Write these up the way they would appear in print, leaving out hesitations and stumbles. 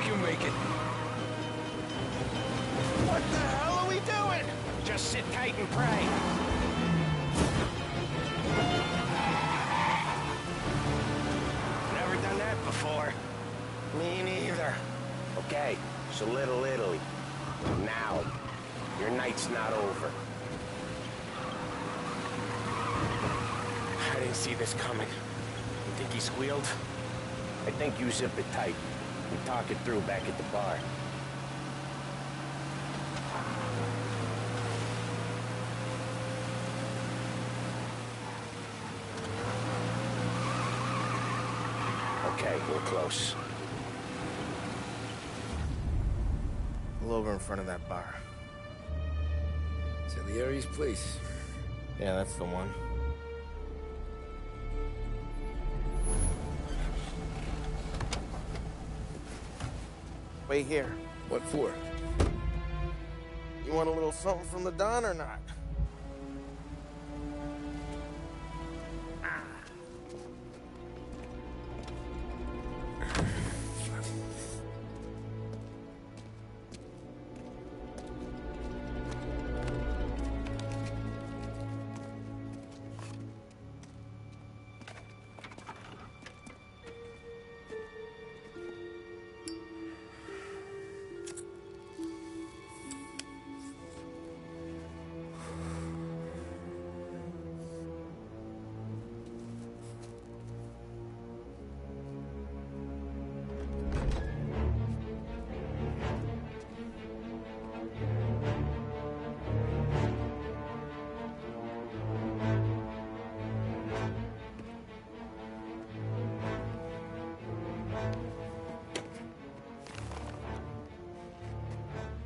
you make it. What the hell are we doing? Just sit tight and pray. Never done that before. Me neither. Okay, so Little Italy. Now, your night's not over. I didn't see this coming. You think he squealed? I think you zip it tight. We talk it through back at the bar. Okay, we're close. Pull over in front of that bar. Salieri's place. Yeah, that's the one. Wait here. What for? You want a little something from the Don or not?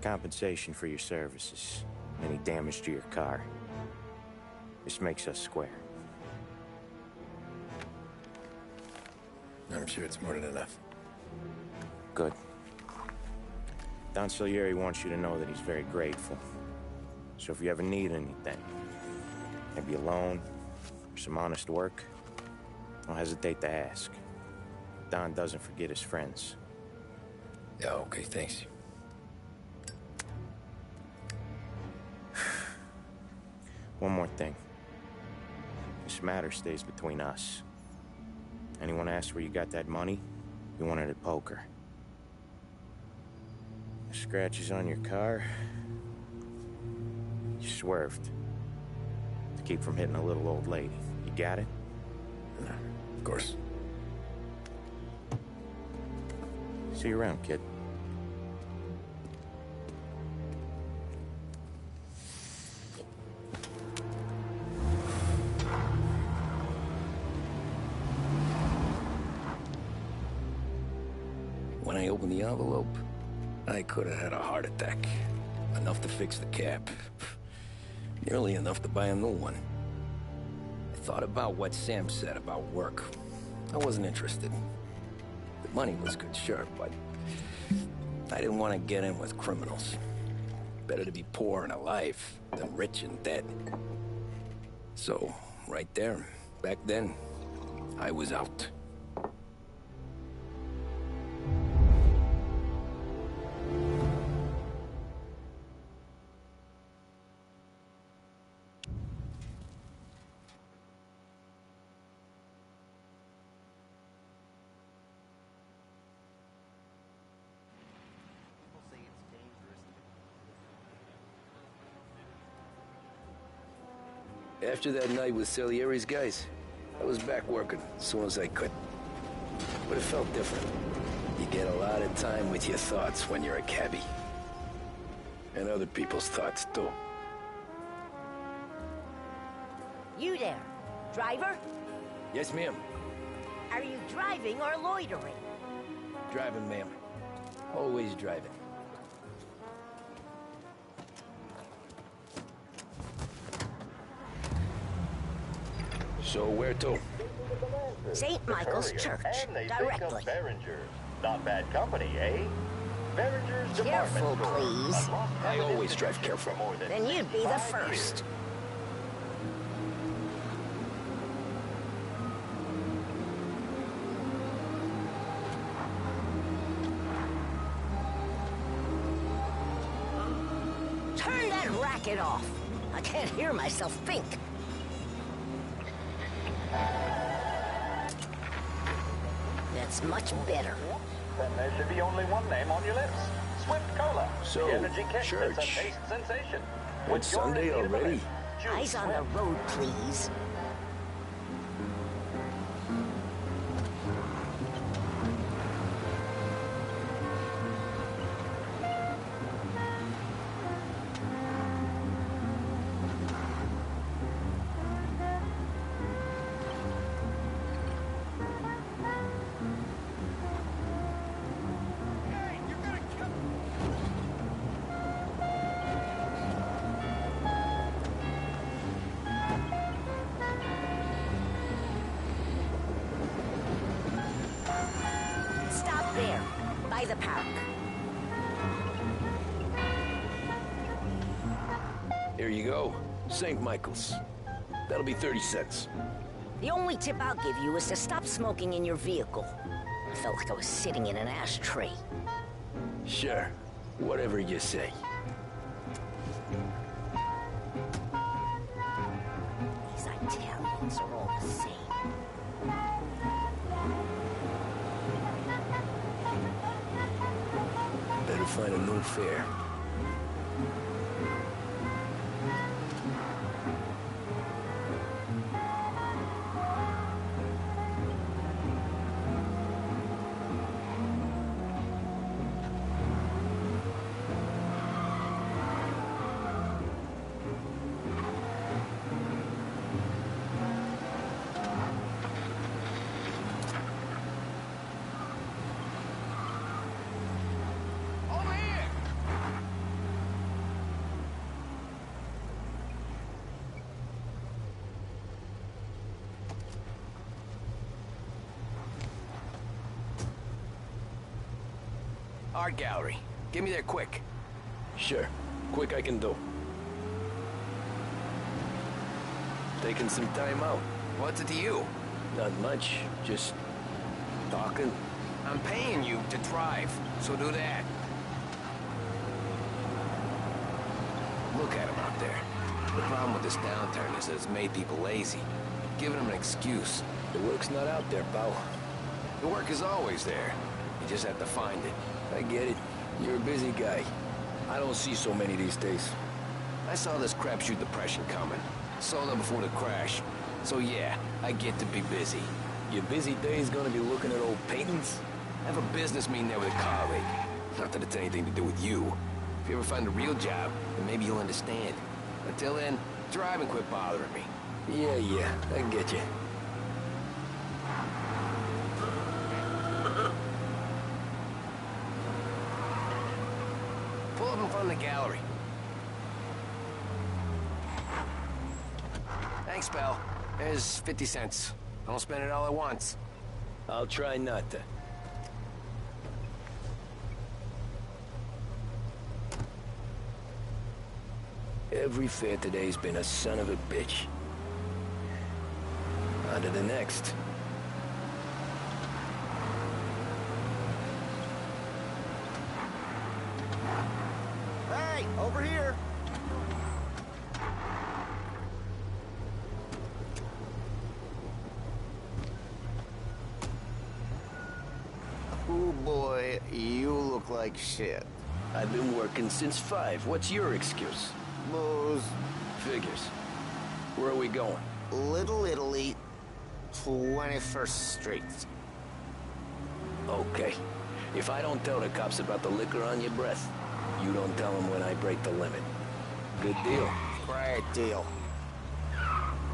Compensation for your services. Any damage to your car. This makes us square. I'm sure it's more than enough. Good. Don Salieri wants you to know that he's very grateful. So if you ever need anything, maybe a loan, or some honest work, don't hesitate to ask. Don doesn't forget his friends. Yeah, okay, thanks. One more thing. This matter stays between us. Anyone asks where you got that money, you won it at poker. The scratches on your car, you swerved. To keep from hitting a little old lady. You got it? Of course. See you around, kid. When I opened the envelope, I could have had a heart attack. Enough to fix the cap. Nearly enough to buy a new one. I thought about what Sam said about work. I wasn't interested. The money was good, sure, but I didn't want to get in with criminals. Better to be poor and alive than rich and dead. So, right there, back then, I was out. After that night with Salieri's guys, I was back working as soon as I could. But it felt different. You get a lot of time with your thoughts when you're a cabbie. And other people's thoughts, too. You there, driver? Yes, ma'am. Are you driving or loitering? Driving, ma'am. Always driving. So where to? St. Michael's Church, directly. Not bad company, eh? Behringer's Careful, department store. please. I always drive careful. Then you'd be the first. Turn that racket off. I can't hear myself think. That's much better. Then there should be only one name on your lips. Swift Cola. So, The energy kick church. that's a taste sensation. It's With your Sunday Indian already? belief, choose Eyes on the Swift. road, please. Stop there, by the park. Here you go. St. Michael's. That'll be 30 cents. The only tip I'll give you is to stop smoking in your vehicle. I felt like I was sitting in an ashtray. Sure. Whatever you say. These Italians are all the same. Better find a new fare. Art gallery. Get me there quick. Sure. Quick I can do. Taking some time out. What's it to you? Not much. Just talking. I'm paying you to drive, so do that. Look at him out there. The problem with this downturn is that it's made people lazy. Giving them an excuse. The work's not out there, pal. The work is always there. You just have to find it. I get it. You're a busy guy. I don't see so many these days. I saw this crapshoot depression coming. Sold up before the crash. So yeah, I get to be busy. Your busy day's gonna be looking at old paintings? I have a business meeting there with a colleague. Not that it's anything to do with you. If you ever find a real job, then maybe you'll understand. Until then, drive and quit bothering me. Yeah, I get you. Pull up in front of the gallery. Thanks, pal. There's 50 cents. Don't spend it all at once. I'll try not to. Every fair today's been a son of a bitch. On to the next. Hey, over here. Oh boy, you look like shit. I've been working since 5. What's your excuse? Booze, Figures. Where are we going? Little Italy, 21st Street. Okay. If I don't tell the cops about the liquor on your breath, you don't tell them when I break the limit. Good deal. Great deal.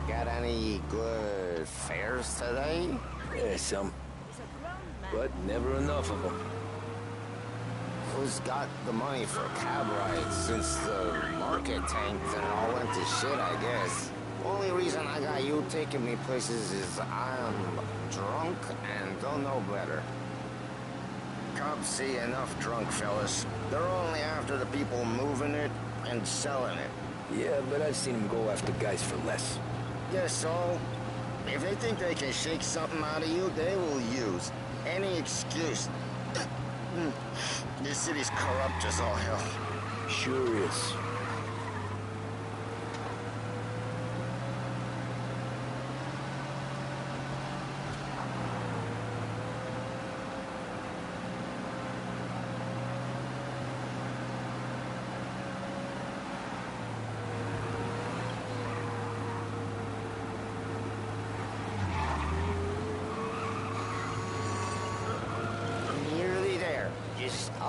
Got any good fares today? Yeah, some. But never enough of them. Who's got the money for cab rides since the market tanked and it all went to shit, I guess? Only reason I got you taking me places is I'm drunk and don't know better. Cops see enough drunk fellas. They're only after the people moving it and selling it. Yeah, but I've seen them go after guys for less. Guess so. If they think they can shake something out of you, they will use any excuse. This city's corrupt as all hell. Sure is.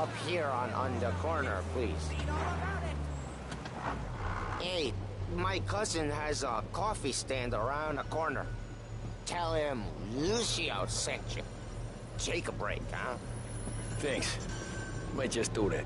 up here on the corner, please. Hey, my cousin has a coffee stand around the corner. Tell him Lucio sent you. Take a break, huh? Thanks. Might just do that.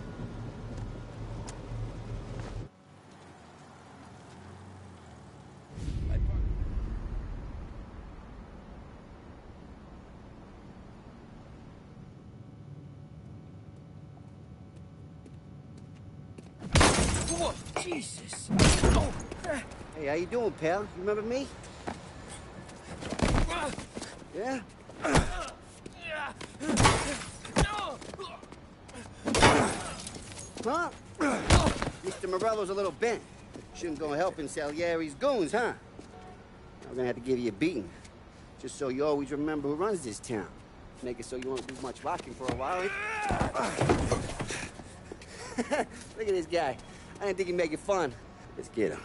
Whoa, Jesus. Oh. Hey, how you doing, pal? You remember me? Yeah? Huh? Mr. Morello's a little bent. Shouldn't go helping Salieri's goons, huh? I'm gonna have to give you a beating. Just so you always remember who runs this town. Make it so you won't do much rocking for a while. Look at this guy. I didn't think he'd make it fun. Let's get him.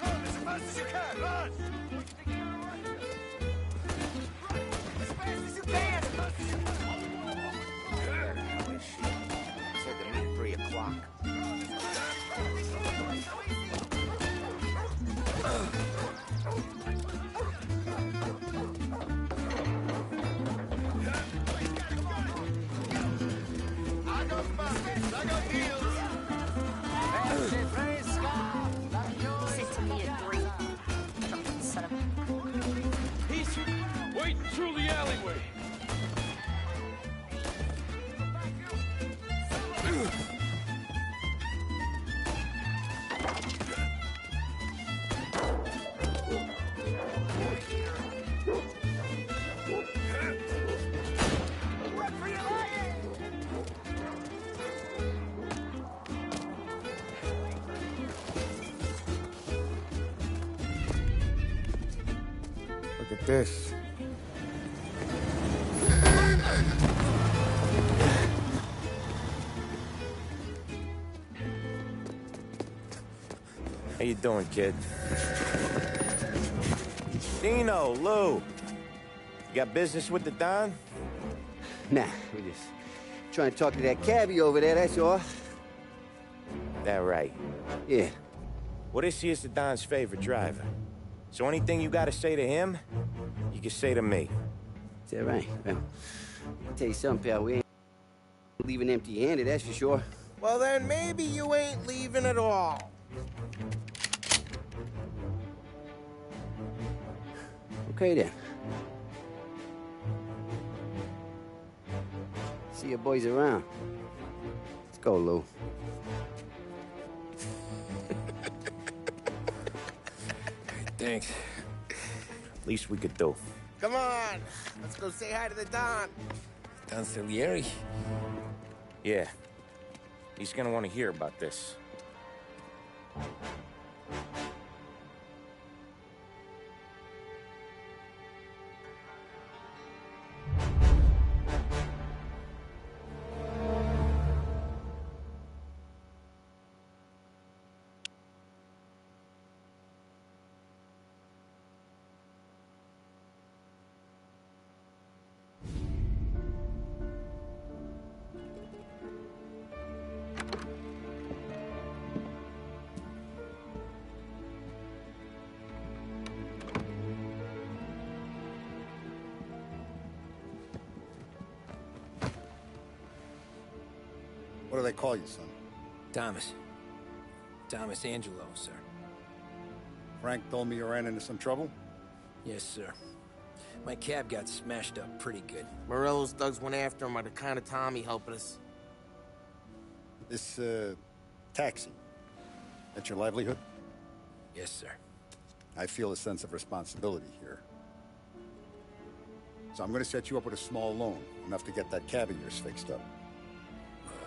Run as fast as you can, run! As fast as you can! Said to meet 3 o'clock. I got deals! Said to me at 3. Fucking son of a... He's waiting through the alleyway. Look at this. How you doing, kid? Dino, Lou. You got business with the Don? Nah, we're just trying to talk to that cabbie over there, that's all. That right. Yeah. Well, this here's the Don's favorite driver. So anything you gotta say to him, you can say to me. Is that right? Well, I'll tell you something, pal. We ain't leaving empty-handed, that's for sure. Well, then maybe you ain't leaving at all. Okay, then. See your boys around. Let's go, Lou. Thanks. Least we could do. Come on, let's go say hi to the Don. Don Salieri? Yeah. He's gonna want to hear about this. What do they call you, son? Thomas. Thomas Angelo, sir. Frank told me you ran into some trouble? Yes, sir. My cab got smashed up pretty good. Morello's thugs went after him by the kind of Tommy helping us. This, taxi, that's your livelihood? Yes, sir. I feel a sense of responsibility here. So I'm gonna set you up with a small loan, enough to get that cab of yours fixed up.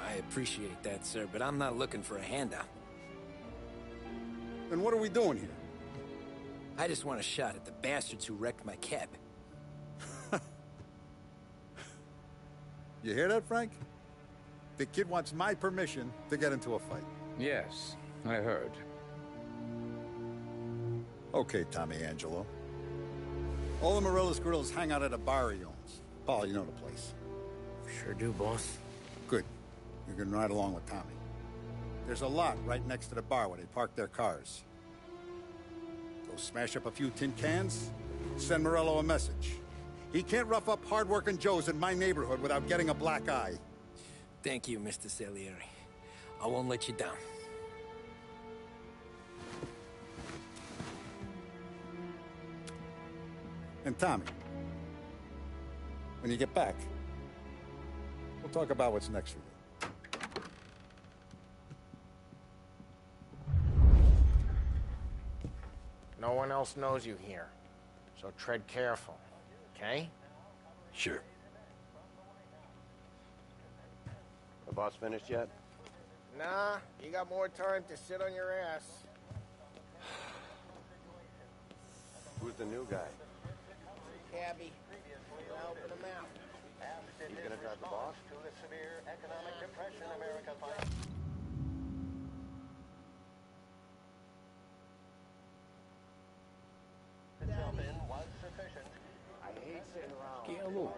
I appreciate that, sir, but I'm not looking for a handout. Then what are we doing here? I just want a shot at the bastards who wrecked my cab. You hear that, Frank? The kid wants my permission to get into a fight. Yes, I heard. Okay, Tommy Angelo. All the Morello's girls hang out at a bar he owns. Paul, you know the place. Sure do, boss. Good. You can ride along with Tommy. There's a lot right next to the bar where they park their cars. Go smash up a few tin cans, send Morello a message. He can't rough up hard-working Joes in my neighborhood without getting a black eye. Thank you, Mr. Salieri. I won't let you down. And Tommy, when you get back, we'll talk about what's next for you. No one else knows you here, so tread careful, okay? Sure. The boss finished yet? Nah, you got more time to sit on your ass. Who's the new guy? Cabby, you're helping him out. He's gonna drive the boss? To the severe economic depression America finds. Itself in was sufficient. I hate sitting around. Chialo.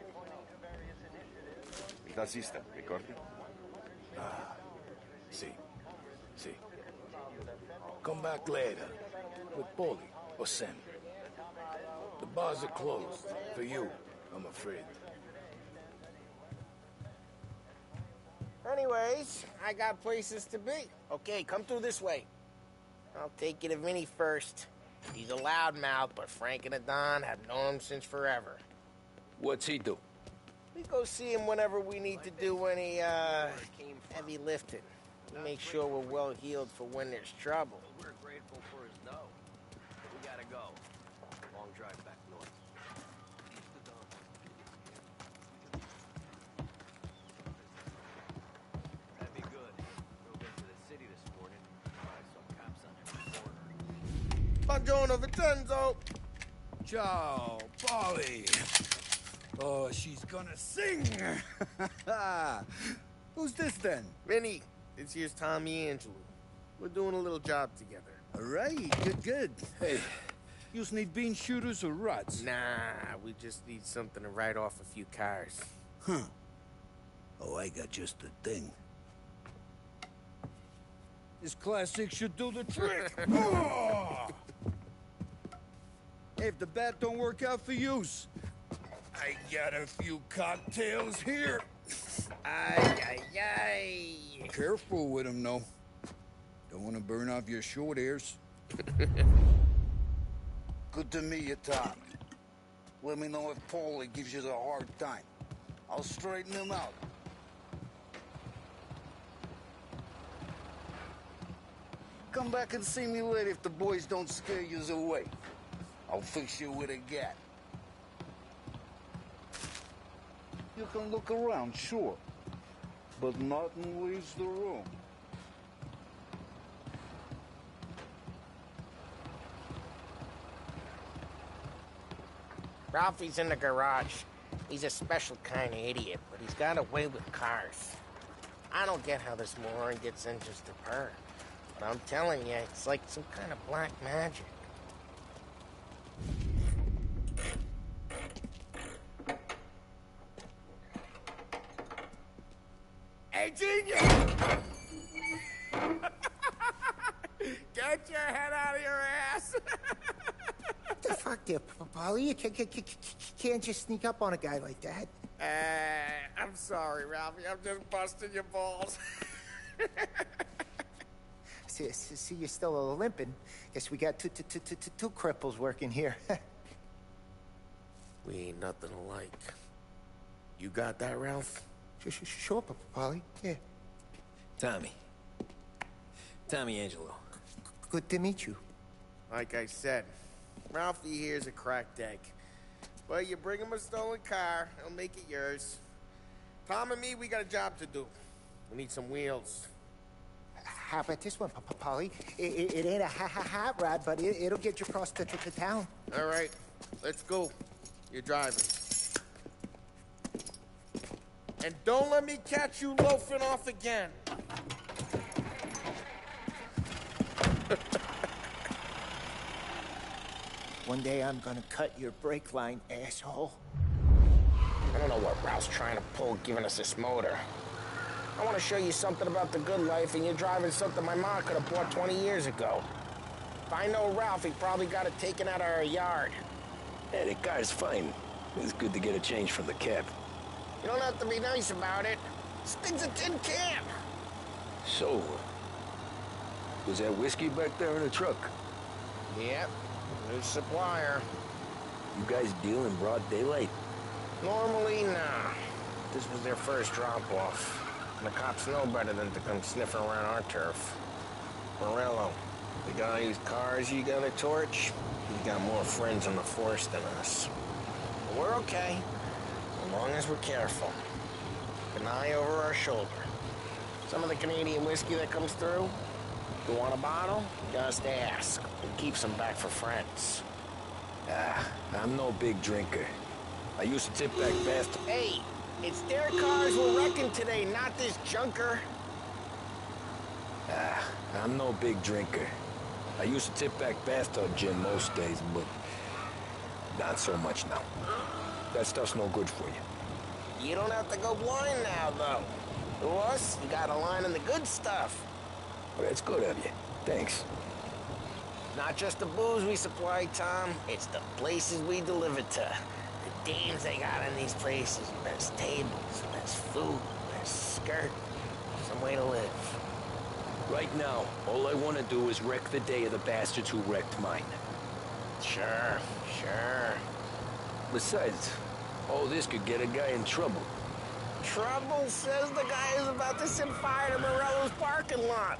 Il tassista, ricordi? See. Come back later. With Paulie or Sam. The bars are closed. For you, I'm afraid. Anyways, I got places to be. Okay, come through this way. I'll take you to Vinny first. He's a loudmouth, but Frank and the Don have known him since forever. What's he do? We go see him whenever we need to do any, heavy lifting. We make sure we're well healed for when there's trouble. We're grateful for his dough. We gotta go. Long drive back north. That'd be good. Drove into the city this morning. I saw cops on every corner. Buongiorno, Vincenzo! Ciao, Polly. Oh, she's gonna sing. Who's this then? Vinny, this here's Tommy Angelo. We're doing a little job together. All right, good. Hey, you need bean shooters or rods? Nah, we just need something to write off a few cars. Huh. Oh, I got just the thing. This classic should do the trick. Oh! Hey, if the bat don't work out for yous, I got a few cocktails here. Ay. Careful with them, though. Don't want to burn off your short hairs. Good to meet you, Tom. Let me know if Paulie gives you the hard time. I'll straighten him out. Come back and see me later if the boys don't scare yous away. I'll fix you with a gat. You can look around, sure. But nothing leaves the room. Ralphie's in the garage. He's a special kind of idiot, but he's got a way with cars. I don't get how this moron gets in just to purr. But I'm telling you, it's like some kind of black magic. Hey, genius! Get your head out of your ass! What the fuck there, Polly? You can't just sneak up on a guy like that. I'm sorry, Ralphie. I'm just busting your balls. See, you're still limping. Guess we got two cripples working here. We ain't nothing alike. You got that, Ralph? Sure, Polly. Yeah. Tommy Angelo. Good to meet you. Like I said, Ralphie here's a cracked egg. But you bring him a stolen car, he'll make it yours. Tom and me, we got a job to do. We need some wheels. How about this one, Polly? It ain't a hot rod, but it'll get you across to town. All right, let's go. You're driving. And don't let me catch you loafing off again. One day I'm gonna cut your brake line, asshole. I don't know know what Ralph's trying to pull giving us this motor. I want to show you something about the good life, and you're driving something my mom could have bought 20 years ago. If I know Ralph, he probably got it taken out of our yard. Yeah, the car's fine. It's good to get a change from the cab. You don't have to be nice about it. This thing's a tin can. So, was that whiskey back there in the truck? Yep, new supplier. You guys deal in broad daylight? Normally, nah. This was their first drop-off. And the cops know better than to come sniffing around our turf. Morello, the guy whose cars you got a torch, he's got more friends in the force than us. But we're okay, as long as we're careful. Keep an eye over our shoulder. Some of the Canadian whiskey that comes through, you want a bottle? Just ask. We keep some back for friends. I'm no big drinker. I used to tip back fast. Hey, it's their cars we're wrecking today, not this junker. I'm no big drinker. I used to tip back bathtub gin most days, but not so much now. That stuff's no good for you. You don't have to go blind now, though. To us, you got a line on the good stuff. Well, that's good of you. Thanks. Not just the booze we supply, Tom. It's the places we deliver to. The dames they got in these places. Best tables, best food, best skirt. Some way to live. Right now, all I want to do is wreck the day of the bastards who wrecked mine. Sure. Besides, all this could get a guy in trouble. Trouble, says the guy who's about to set fire to Morello's parking lot.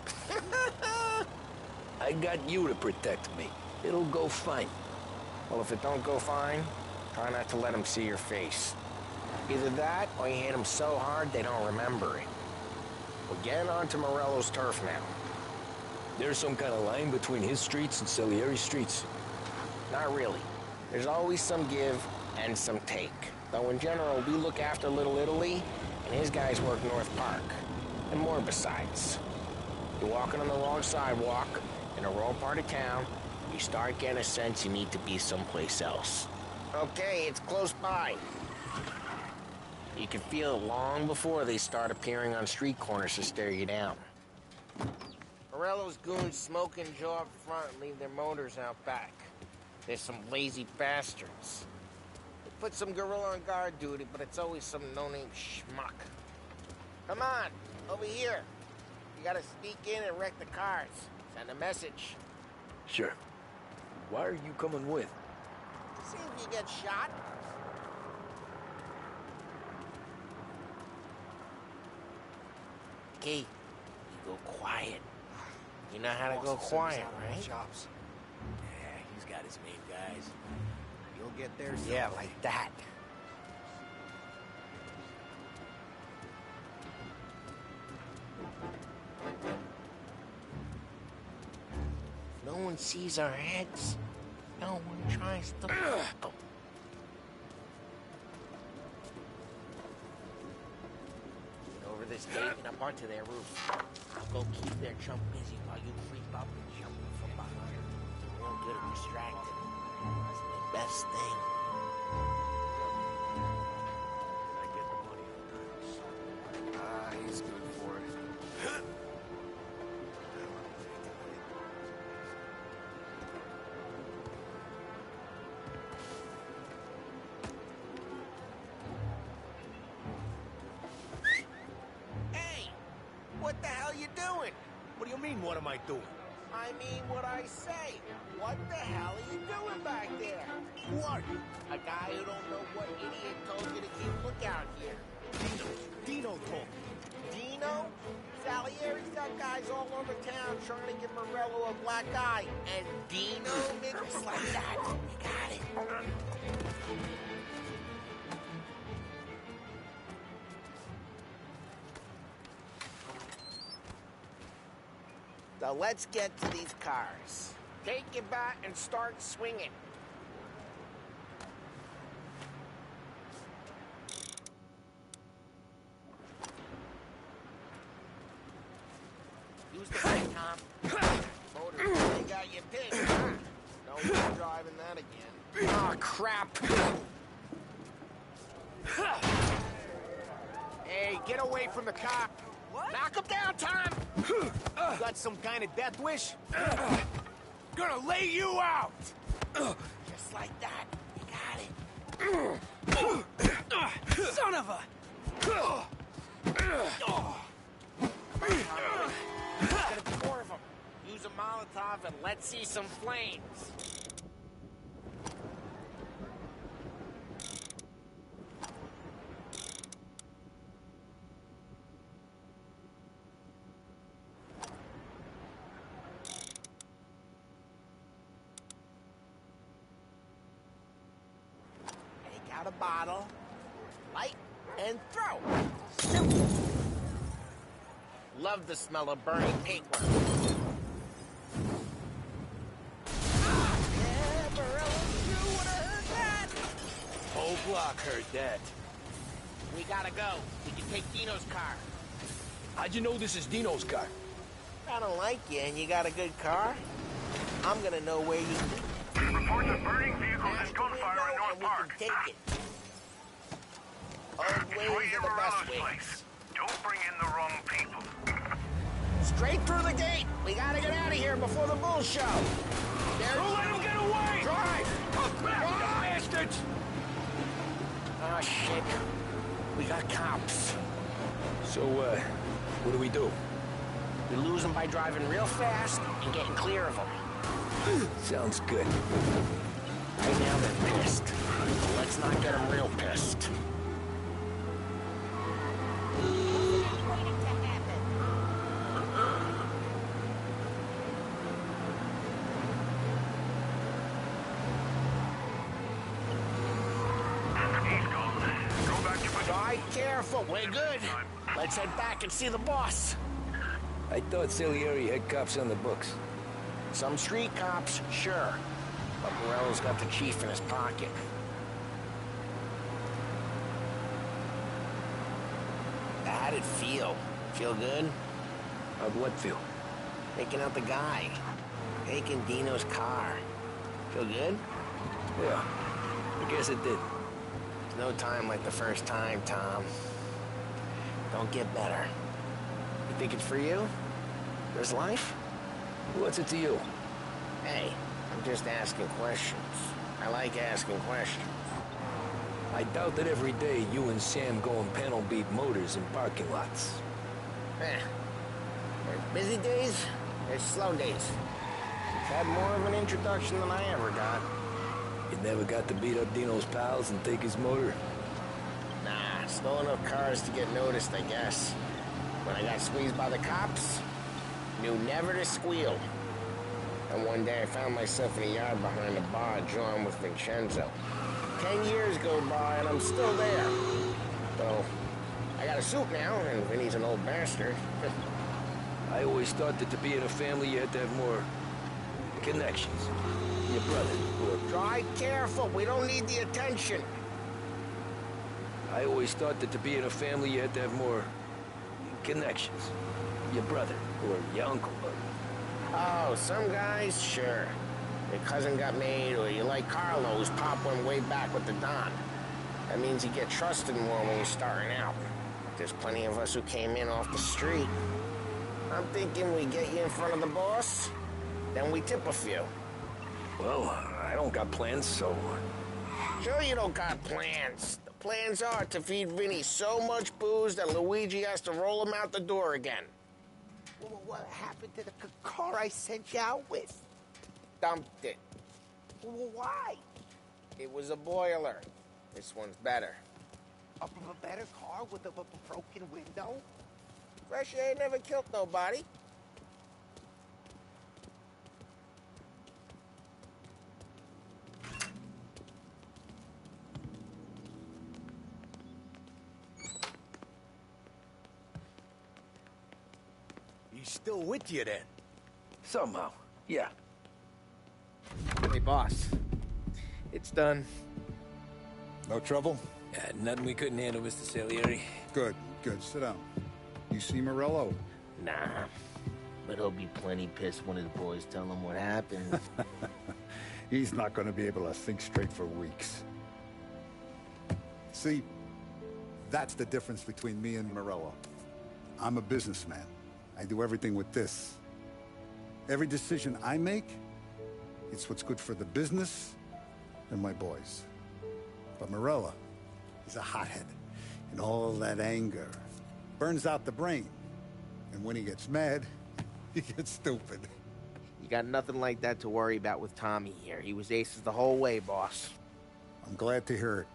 I got you to protect me. It'll go fine. Well, if it don't go fine, try not to let them see your face. Either that, or you hit them so hard they don't remember it. We're getting onto Morello's turf now. There's some kind of line between his streets and Salieri's streets? Not really. There's always some give and some take. Though in general, we look after Little Italy, and his guys work North Park. And more besides. You're walking on the wrong sidewalk, in the wrong part of town, you start getting a sense you need to be someplace else. Okay, it's close by. You can feel it long before they start appearing on street corners to stare you down. Morello's goons smoke and jaw up front and leave their motors out back. There's some lazy bastards. They put some gorilla on guard duty, but it's always some no-name schmuck. Come on, over here. You gotta sneak in and wreck the cars. Send a message. Sure. Why are you coming with? See if you get shot. Okay, you go quiet. You know how to go quiet, right? Chops. Yeah, he's got his main guys. You'll get there someday. Yeah, like that. No one sees our heads. No one tries to fuck them. Get over this gate and up onto their roof. I'll go keep their chump busy while you creep up and jump from behind. They're real good at distracting. That's the best thing. I get the money on He's good for it. Hey! What the hell you doing? What do you mean, what am I doing? I mean what I say. What the hell are you doing back there? Who are you? A guy who don't know what idiot told you to keep lookout here. Dino told me. Dino? Salieri's got guys all over town trying to give Morello a black eye. And Dino niggas like that. You got it. So let's get to these cars. Take your bat and start swinging. Use the brake, Tom. Motor really got you pinned, huh? Don't be driving that again. Oh, crap. get away from the cop. What? Knock him down, Tom! Got some kind of death wish? Gonna lay you out! Just like that. You got it. Son of a... There's gonna be more of them. Use a Molotov and let's see some flames. Take out a bottle, light, and throw. Simple. Love the smell of burning paintwork. Whole block heard that. We gotta go. We can take Dino's car. How'd you know this is Dino's car? I don't like you and you got a good car. I'm gonna know where you... Reports of burning vehicles and gunfire in North Park. Take it. Old ways are the best ways. Don't bring in the wrong people. Straight through the gate. We gotta get out of here before the bull show. Don't let him get away! Drive! Bastards! Oh, shit. We got cops. So, what do we do? We lose them by driving real fast and getting clear of them. Sounds good. Right now they're pissed. Let's not get them real pissed. Careful, we're good. Let's head back and see the boss. I thought Salieri had cops on the books. Some street cops, sure. But Morello's got the chief in his pocket. How'd it feel? Feel good? How'd what feel? Taking out the guy. Taking Dino's car. Feel good? Yeah, I guess it did. No time like the first time, Tom. Don't get better. You think it's for you? This life? What's it to you? Hey, I'm just asking questions. I like asking questions. I doubt that every day you and Sam go and panel beat motors in parking lots. There's busy days, there's slow days. Had more of an introduction than I ever got. You never got to beat up Dino's pals and take his motor? Nah, stole enough cars to get noticed, I guess. When I got squeezed by the cops, knew never to squeal. And one day I found myself in a yard behind a bar drawn with Vincenzo. 10 years go by and I'm still there. So, I got a suit now, and Vinny's an old bastard. I always thought that to be in a family you had to have more connections. Your brother, or... Drive careful, we don't need the attention. I always thought that to be in a family you had to have more connections. Your brother, or your uncle, or... Oh, some guys, sure. Your cousin got made, or you like Carlos, Pop went way back with the Don. That means you get trusted more when you're starting out. There's plenty of us who came in off the street. I'm thinking we get you in front of the boss, then we tip a few. Well, I don't got plans, so... Sure you don't got plans. The plans are to feed Vinny so much booze that Luigi has to roll him out the door again. Well, what happened to the car I sent you out with? Dumped it. Well, why? It was a boiler. This one's better. A better car with a broken window? Fresh air never killed nobody. He's still with you then? Somehow, yeah. Hey, boss. It's done. No trouble? Yeah, nothing we couldn't handle, Mr. Salieri. Good, good. Sit down. You see Morello? Nah, but he'll be plenty pissed when his boys tell him what happened. He's not going to be able to think straight for weeks. See, That's the difference between me and Morello. I'm a businessman. I do everything with this. Every decision I make, it's what's good for the business and my boys. But Morello, he's a hothead. And all that anger burns out the brain. And when he gets mad, he gets stupid. You got nothing like that to worry about with Tommy here. He was aces the whole way, boss. I'm glad to hear it.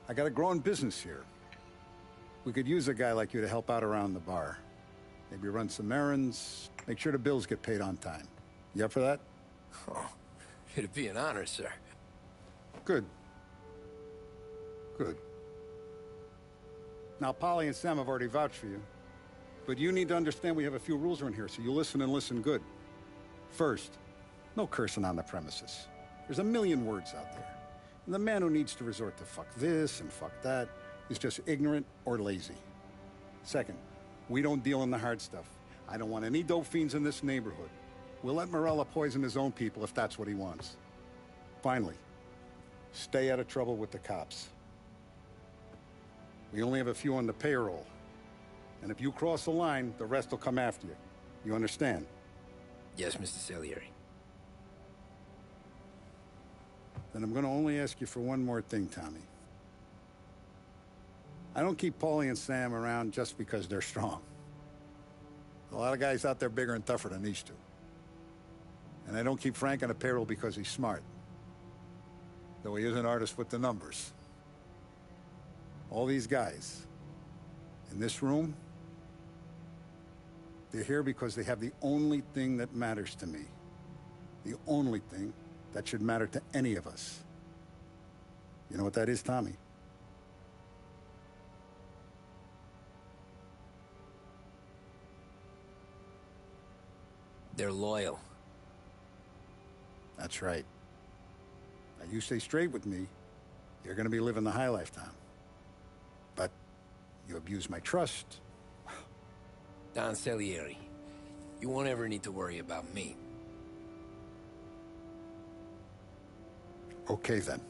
I got a growing business here. We could use a guy like you to help out around the bar. Maybe run some errands, make sure the bills get paid on time. You up for that? Oh, it'd be an honor, sir. Good. Good. Now, Polly and Sam have already vouched for you. But you need to understand we have a few rules around here, so you listen and listen good. First, no cursing on the premises. There's a million words out there. And the man who needs to resort to fuck this and fuck that is just ignorant or lazy. Second, we don't deal in the hard stuff. I don't want any dope fiends in this neighborhood. We'll let Morello poison his own people if that's what he wants. Finally, stay out of trouble with the cops. We only have a few on the payroll. And if you cross the line, the rest will come after you. You understand? Yes, Mr. Salieri. Then I'm gonna only ask you for one more thing, Tommy. I don't keep Paulie and Sam around just because they're strong. A lot of guys out there bigger and tougher than these two. And I don't keep Frank on a payroll because he's smart. Though he is an artist with the numbers. All these guys in this room, they're here because they have the only thing that matters to me. The only thing that should matter to any of us. You know what that is, Tommy? They're loyal. That's right. Now, you stay straight with me, you're gonna be living the high lifetime. But you abuse my trust. Don Salieri, you won't ever need to worry about me. Okay, then.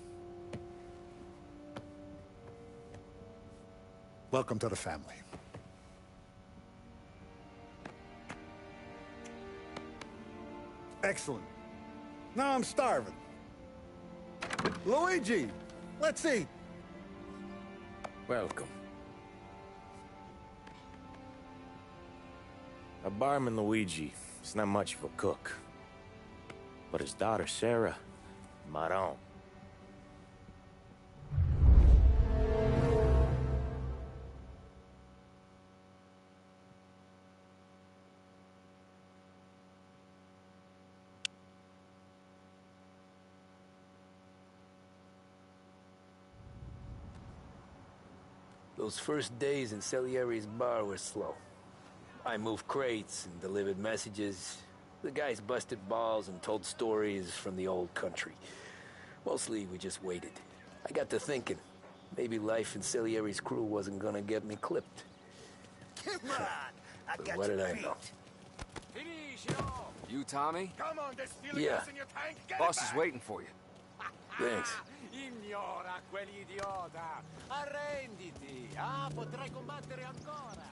Welcome to the family. Excellent. Now I'm starving. Luigi, let's eat. Welcome. A barman Luigi is not much of a cook. But his daughter Sarah, Maron. Those first days in Salieri's bar were slow. I moved crates and delivered messages. The guys busted balls and told stories from the old country. Mostly, we just waited. I got to thinking, maybe life in Salieri's crew wasn't gonna get me clipped. Come on, I got What did I beat. know? You, Tommy? Come on, there's feeling Yeah. in your tank. Get Boss it is back. waiting for you. Thanks. Ignora quell'idiota. Arrenditi. Ah, potrai combattere ancora.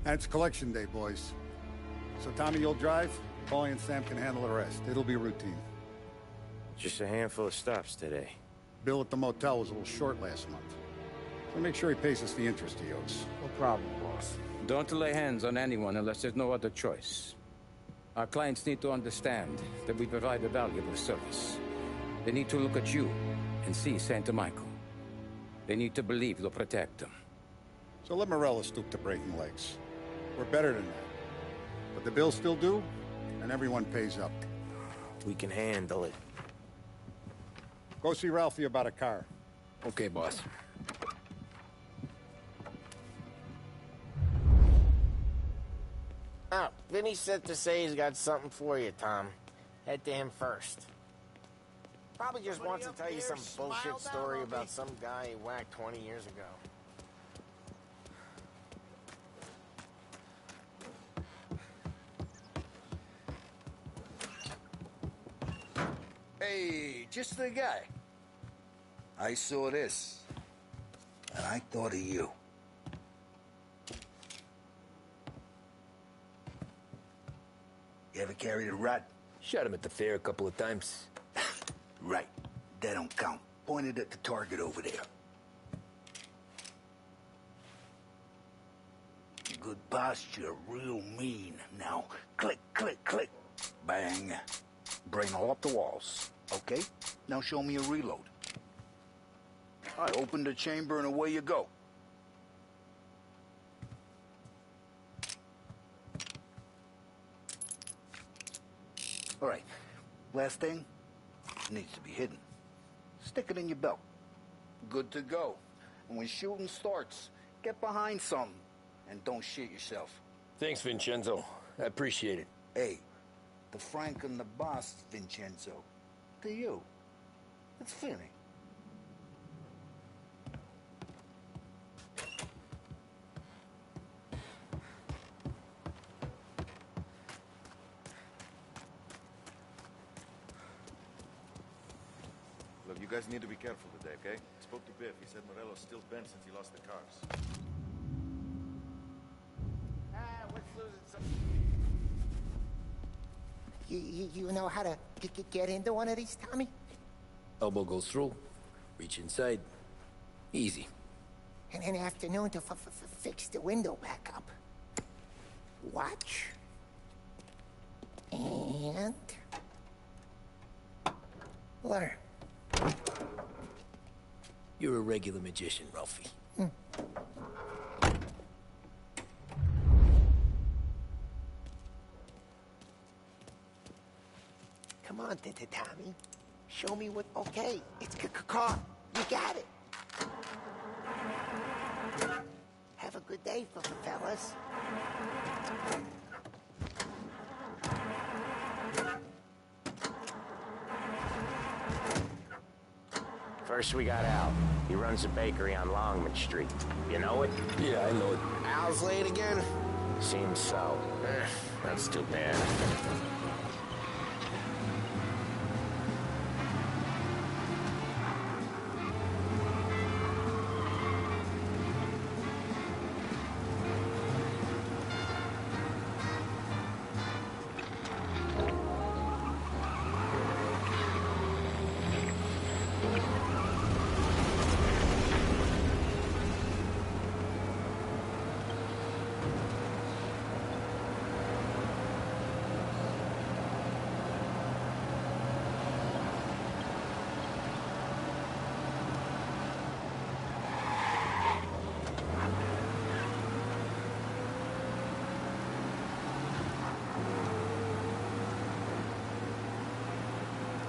And it's collection day, boys. So Tommy, you'll drive. Paulie and Sam can handle the rest. It'll be routine. Just a handful of stops today. Bill at the motel was a little short last month. So make sure he pays us the interest he owes. No problem, boss. Don't lay hands on anyone unless there's no other choice. Our clients need to understand that we provide a valuable service. They need to look at you and see Santa Michael. They need to believe you'll protect them. So let Morello stoop to breaking legs. We're better than that. But the bill's still due, and everyone pays up. We can handle it. Go see Ralphie about a car. Okay, boss. Oh, Vinny said to say he's got something for you, Tom. Head to him first. Probably just wants to tell you some bullshit story about some guy he whacked 20 years ago. Hey, just the guy. I saw this, and I thought of you. You ever carried a rod? Shot him at the fair a couple of times. Right. That don't count. Pointed at the target over there. Good posture, real mean. Now, click, click, click. Bang. Brain all up the walls. Okay? Now show me a reload. I open the chamber and away you go. All right. Last thing needs to be hidden. Stick it in your belt. Good to go. And when shooting starts, get behind something and don't shit yourself. Thanks, Vincenzo. I appreciate it. Hey, the Frank and the boss, Vincenzo. To you. It's Vinny. Look, you guys need to be careful today, okay? Spoke to Biff. He said Morello's still bent since he lost the cars. What's losing some... You know how to get into one of these, Tommy? Elbow goes through. Reach inside. Easy. And an afternoon to fix the window back up. Watch. And... learn. You're a regular magician, Ralphie. Come on, Tommy. Show me what... Okay, it's car. You got it. Have a good day, fellas. First we got Al. He runs a bakery on Longman Street. You know it? Yeah, I know it. Al's late again? Seems so. That's too bad.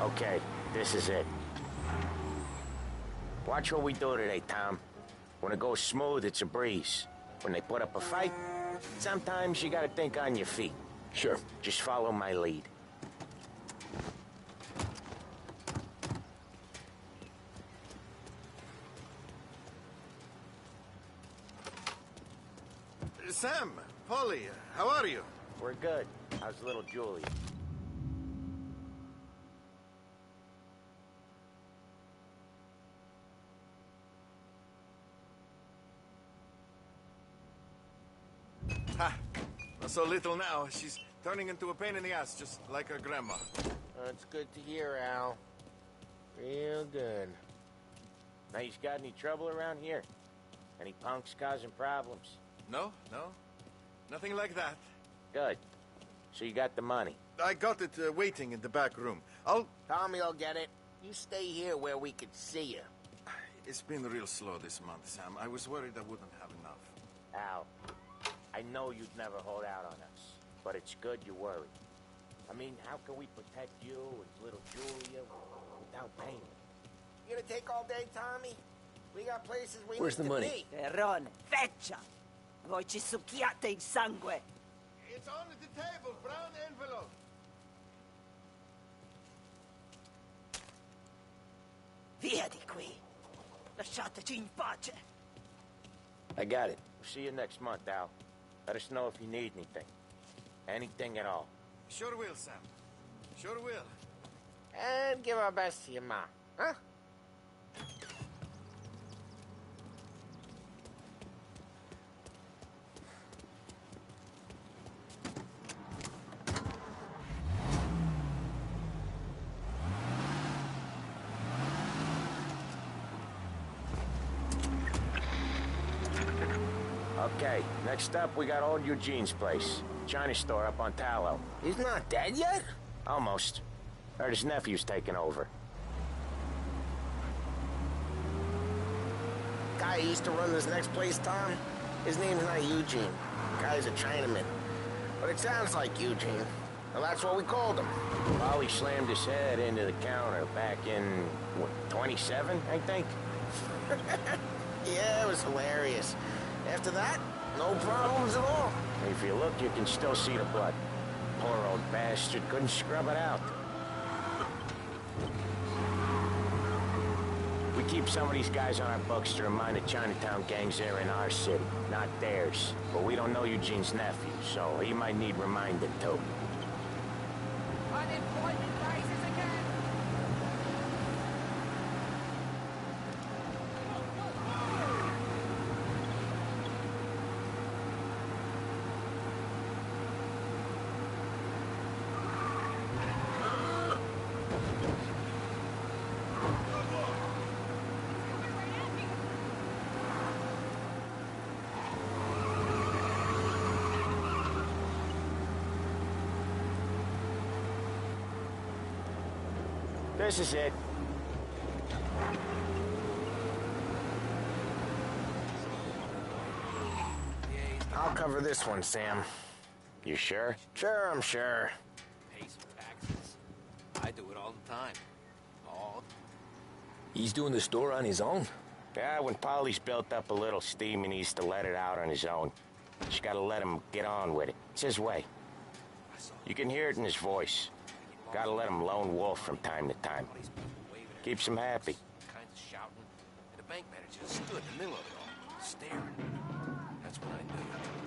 Okay, this is it. Watch what we do today, Tom. When it goes smooth, it's a breeze. When they put up a fight, sometimes you gotta think on your feet. Sure. Just follow my lead. Sam, Polly, how are you? We're good. How's little Julie? Ha! Not so little now. She's turning into a pain in the ass, just like her grandma. That's good to hear, Al. Real good. Now, you got any trouble around here? Any punks causing problems? No. Nothing like that. Good. So you got the money? I got it waiting in the back room. Tommy will get it. You stay here where we could see you. It's been real slow this month, Sam. I was worried I wouldn't have enough. Al, I know you'd never hold out on us, but it's good you worry. I mean, how can we protect you and little Julia without paying? You gonna take all day, Tommy? We got places we Where's need the to money? be. Perrone, feccia! Voi ci succhiate il sangue! It's on the table, brown envelope. Via di qui. Lasciateci in pace. I got it. See you next month, Al. Let us know if you need anything. Anything at all. Sure will, Sam. Sure will. And give our best to your ma, huh? Okay, next up, we got old Eugene's place. China store up on Tallow. He's not dead yet? Almost. Heard his nephew's taking over. Guy who used to run this next place, Tom? His name's not Eugene. Guy's a Chinaman. But it sounds like Eugene. Well, that's what we called him. Polly slammed his head into the counter back in, what, 27, I think? Yeah, it was hilarious. After that, no problems at all. If you look, you can still see the blood. Poor old bastard couldn't scrub it out. We keep some of these guys on our books to remind the Chinatown gangs they're in our city, not theirs. But we don't know Eugene's nephew, so he might need reminding too. Unemployment rises again. This is it. I'll cover this one, Sam. You sure? Sure, I'm sure. Pay some taxes. I do it all the time. All. He's doing the store on his own? Yeah, when Polly's built up a little steam, he needs to let it out on his own. Just gotta let him get on with it. It's his way. You can hear it in his voice. Gotta let him lone wolf from time to time. Keeps him happy. Kinds of shouting, and the bank manager just stood in the middle of it all, staring. That's when I knew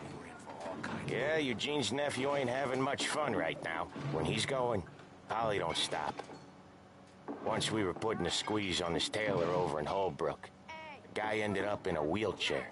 we were in for all kinds. Yeah, Eugene's nephew ain't having much fun right now. When he's going, Polly don't stop. Once we were putting a squeeze on this tailor over in Holbrook. The guy ended up in a wheelchair.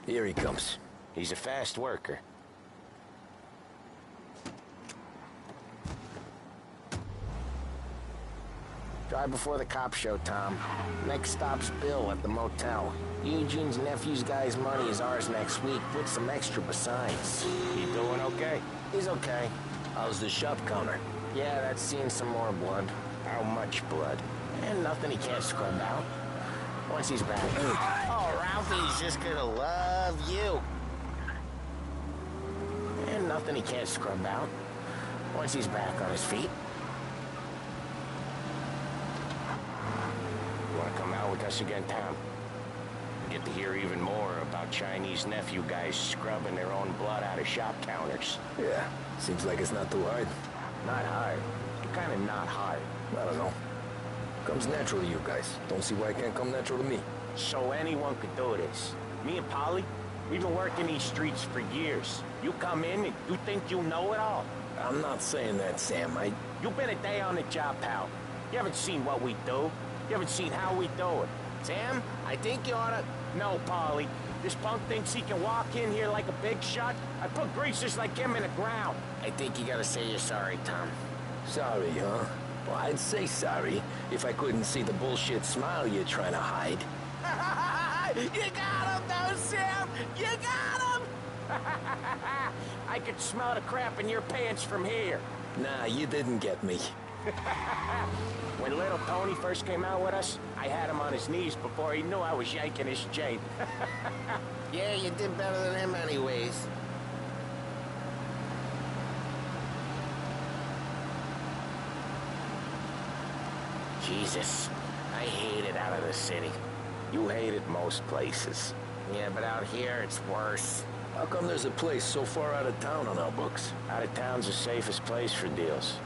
Here he comes. He's a fast worker. Drive before the cops show, Tom. Next stop's Bill at the motel. Eugene's nephew's guy's money is ours next week, with some extra besides. He doing okay? He's okay. How's the shop counter? Yeah, that's seen some more blood. How much blood? And nothing he can't scrub out. Once he's back. Oh, Ralphie's just gonna love you. And nothing he can't scrub out. Once he's back on his feet. You wanna come out with us again, Tom? Get to hear even more about Chinese nephew guys scrubbing their own blood out of shop counters. Yeah, seems like it's not too hard. Not hard. Kinda not hard. I don't know. Comes natural to you guys. Don't see why it can't come natural to me. So anyone could do this. Me and Polly, we've been working these streets for years. You come in and you think you know it all. I'm not saying that, Sam. You've been a day on the job, pal. You haven't seen what we do. You haven't seen how we do it. Sam, I think you oughta... No, Polly. This punk thinks he can walk in here like a big shot. I put greasers like him in the ground. I think you gotta say you're sorry, Tom. Sorry, huh? Well, I'd say sorry if I couldn't see the bullshit smile you're trying to hide. You got him, though, Sam! You got him! I could smell the crap in your pants from here. Nah, you didn't get me. When little Tony first came out with us, I had him on his knees before he knew I was yanking his chain. Yeah, you did better than him anyways. Jesus, I hate it out of the city. You hate it most places. Yeah, but out here, it's worse. How come there's a place so far out of town on our books? Out of town's the safest place for deals.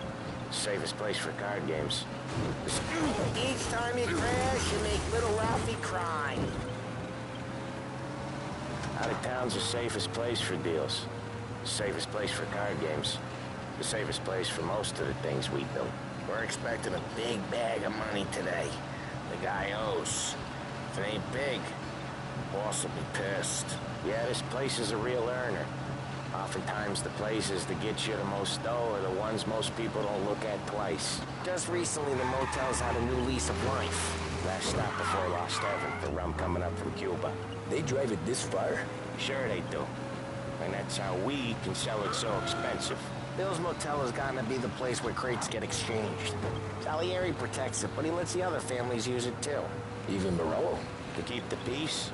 Safest place for card games. Each time you crash, you make little Ralphie cry. Out of town's the safest place for deals. Safest place for card games. The safest place for most of the things we do. We're expecting a big bag of money today. The guy owes. If it ain't big, the boss will be pissed. Yeah, this place is a real earner. Oftentimes the places that get you the most dough are the ones most people don't look at twice. Just recently, the motel's had a new lease of life. Last stop before Lost Heaven for rum coming up from Cuba. They drive it this far? Sure they do. And that's how we can sell it so expensive. Bill's Motel has gotten to be the place where crates get exchanged. Salieri protects it, but he lets the other families use it too. Even Morello? To keep the peace?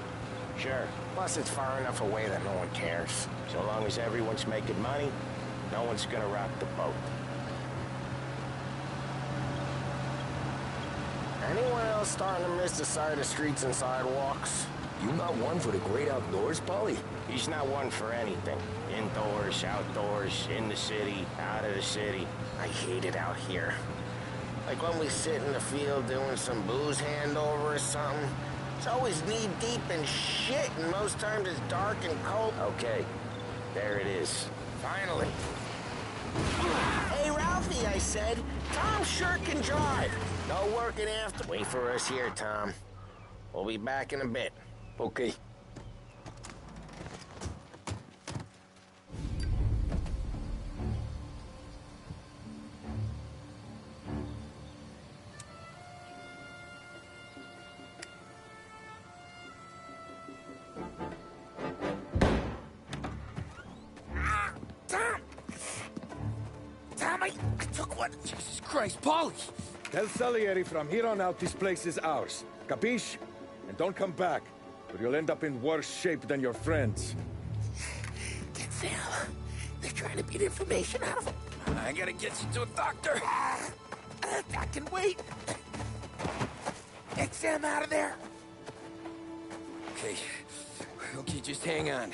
Sure. Plus, it's far enough away that no one cares. So long as everyone's making money, no one's gonna rock the boat. Anyone else starting to miss the side of streets and sidewalks? You not one for the great outdoors, Polly? He's not one for anything. Indoors, outdoors, in the city, out of the city. I hate it out here. Like when we sit in the field doing some booze handover or something. It's always knee-deep in shit, and most times it's dark and cold. Okay, there it is. Finally. Hey, Ralphie, I said. Tom sure can drive. No working after. Wait for us here, Tom. We'll be back in a bit. Okay. I took one. Jesus Christ, Polly! Tell Salieri from here on out this place is ours. Capiche? And don't come back, or you'll end up in worse shape than your friends. Get Sam. They're trying to get information out of him. I gotta get you to a doctor. I can wait. Get Sam out of there. Okay. Okay, just hang on.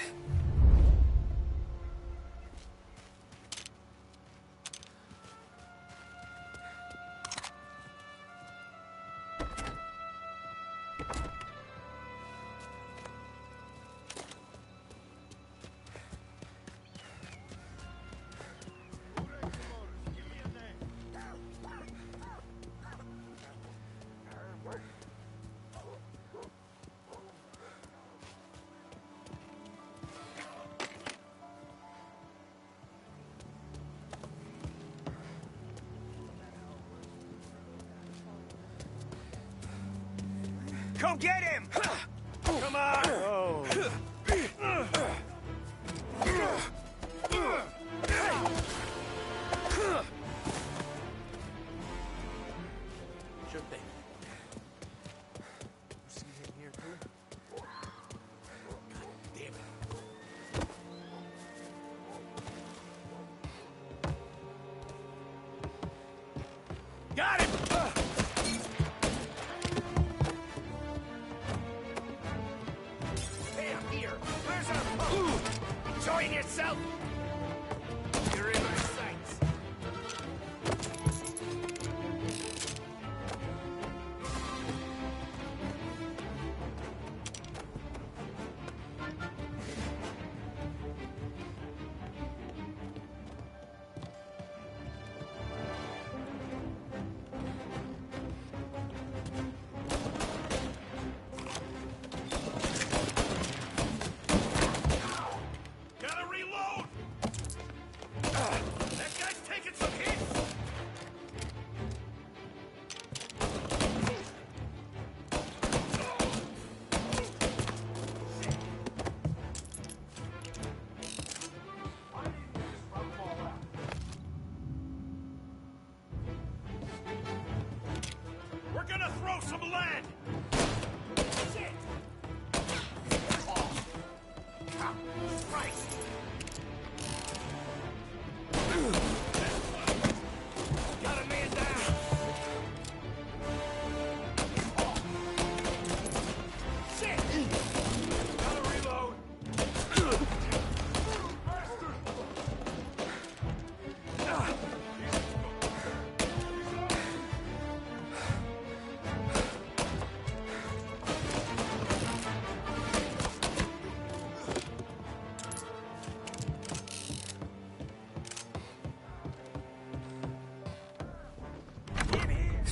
Come get him! Come on! Oh. Sure thing. You see him here too? God damn it. Got him! Enjoying yourself? You're in my sights.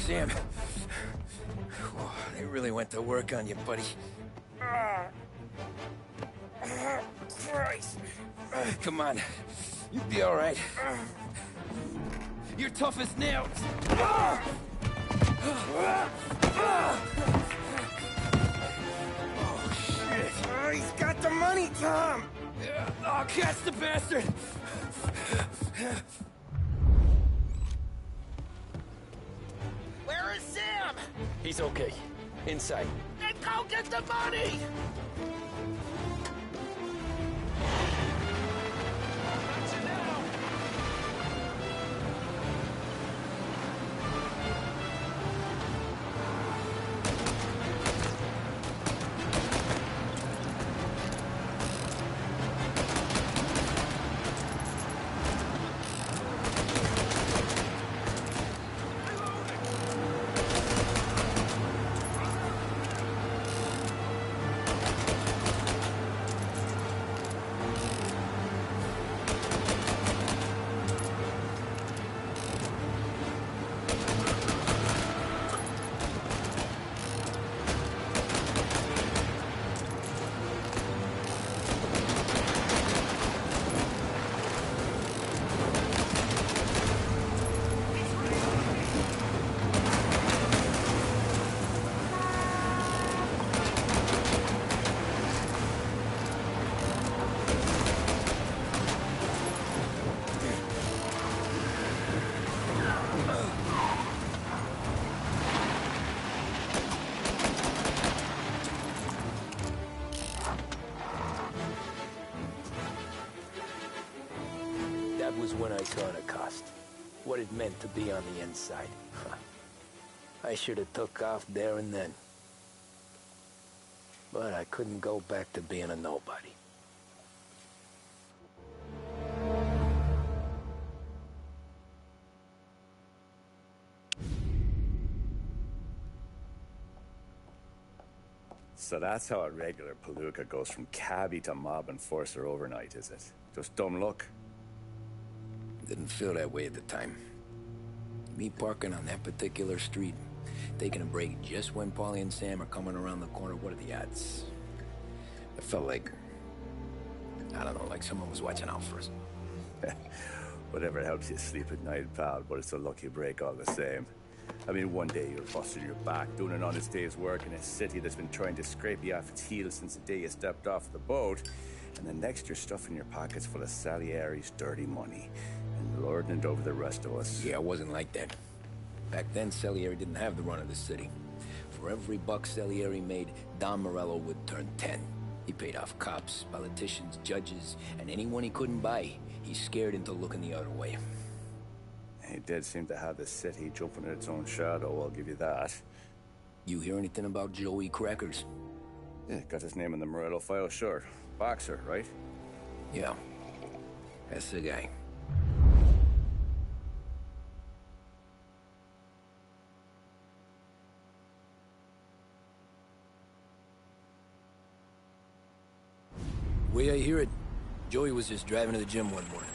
Sam. Whoa, they really went to work on you, buddy. Christ. Come on. You'll be all right. You're tough as nails. Oh, shit. He's got the money, Tom! Oh, catch the bastard! Where is Sam? He's okay. Inside. Then go get the money! That was when I saw the cost. What it meant to be on the inside. I should have took off there and then. But I couldn't go back to being a nobody. So that's how a regular palooka goes from cabbie to mob enforcer overnight, is it? Just dumb luck? Didn't feel that way at the time. Me parking on that particular street, taking a break just when Paulie and Sam are coming around the corner, what are the odds? It felt like, I don't know, like someone was watching out for us. Whatever helps you sleep at night, pal, but it's a lucky break all the same. I mean, one day you're busting your back, doing an honest day's work in a city that's been trying to scrape you off its heels since the day you stepped off the boat, and the next you're stuffing your pockets full of Salieri's dirty money and lording it over the rest of us. Yeah, it wasn't like that. Back then, Salieri didn't have the run of the city. For every buck Salieri made, Don Morello would turn 10. He paid off cops, politicians, judges, and anyone he couldn't buy, he scared into looking the other way. He did seem to have the city jumping in its own shadow, I'll give you that. You hear anything about Joey Crackers? Yeah, got his name in the Morello file, sure. Boxer, right? Yeah, that's the guy. Way I hear it, Joey was just driving to the gym one morning.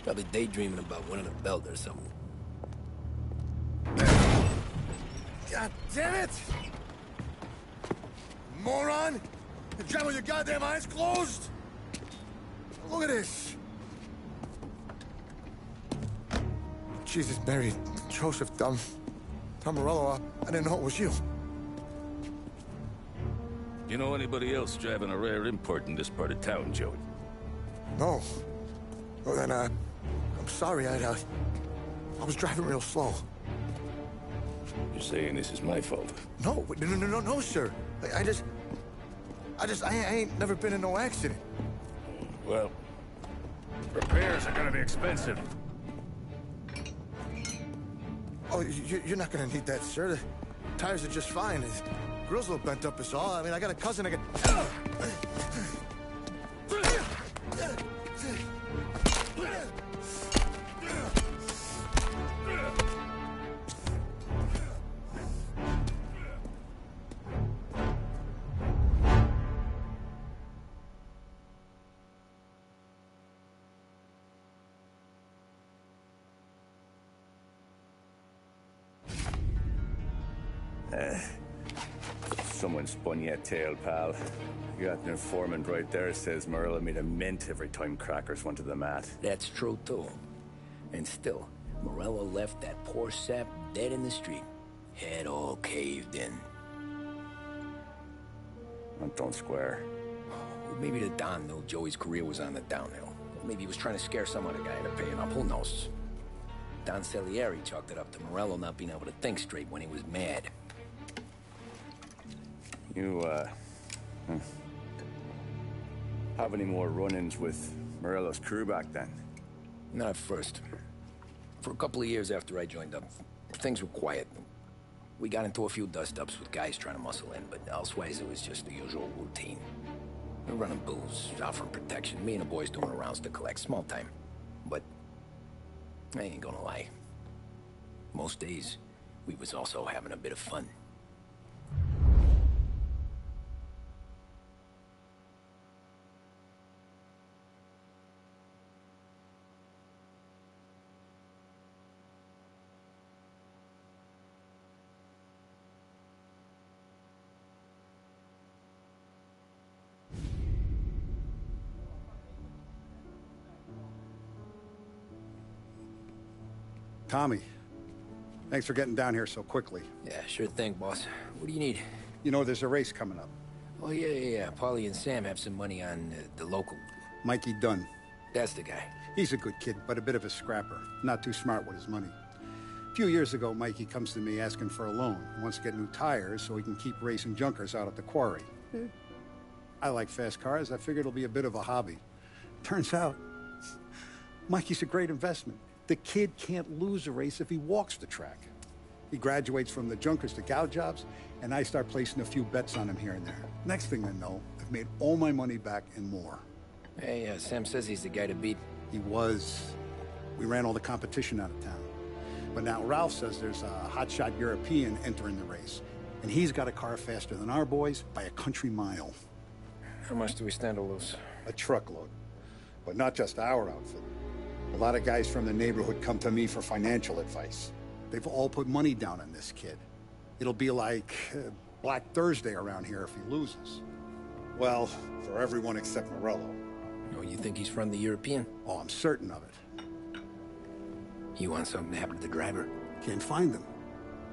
Probably daydreaming about winning a belt or something. God damn it! Moron! You're driving with your goddamn eyes closed? Look at this! Jesus, Mary, Joseph, Tom Morello, I didn't know it was you. You know anybody else driving a rare import in this part of town, Joey? No. Well, then, I'm sorry, I was driving real slow. You're saying this is my fault? No, no, sir. I ain't never been in no accident. Well, repairs are gonna be expensive. Oh, you're not gonna need that, sir. The tires are just fine. The grill's a little bent up is all. I mean, I got a cousin I can... someone spun you a tale, pal. You got an informant right there says Morello made a mint every time crackers went to the mat. That's true, too. And still, Morello left that poor sap dead in the street. Head all caved in. Don't square. Well, maybe the Don knew Joey's career was on the downhill. Maybe he was trying to scare some other guy into paying up. Who knows? Don Salieri chalked it up to Morello not being able to think straight when he was mad. You, have any more run-ins with Morello's crew back then? Not at first. For a couple of years after I joined up, things were quiet. We got into a few dust-ups with guys trying to muscle in, but elsewise it was just the usual routine. We're running booze, offering protection, me and the boys doing rounds to collect, small time. But I ain't gonna lie. Most days, we was also having a bit of fun. Tommy, thanks for getting down here so quickly. Yeah, sure thing, boss. What do you need? You know, there's a race coming up. Oh, yeah. Paulie and Sam have some money on the local. Mikey Dunn. That's the guy. He's a good kid, but a bit of a scrapper. Not too smart with his money. A few years ago, Mikey comes to me asking for a loan. He wants to get new tires so he can keep racing junkers out at the quarry. I like fast cars. I figured it'll be a bit of a hobby. Turns out, Mikey's a great investment. The kid can't lose a race if he walks the track. He graduates from the junkers to gal jobs, and I start placing a few bets on him here and there. Next thing I know, I've made all my money back and more. Hey, Sam says he's the guy to beat. He was. We ran all the competition out of town. But now Ralph says there's a hotshot European entering the race, and he's got a car faster than our boys by a country mile. How much do we stand to lose? A truckload. But not just our outfit. A lot of guys from the neighborhood come to me for financial advice. They've all put money down on this kid. It'll be like Black Thursday around here if he loses. Well, for everyone except Morello. Oh, you think he's from the European? Oh, I'm certain of it. You want something to happen to the driver? Can't find him.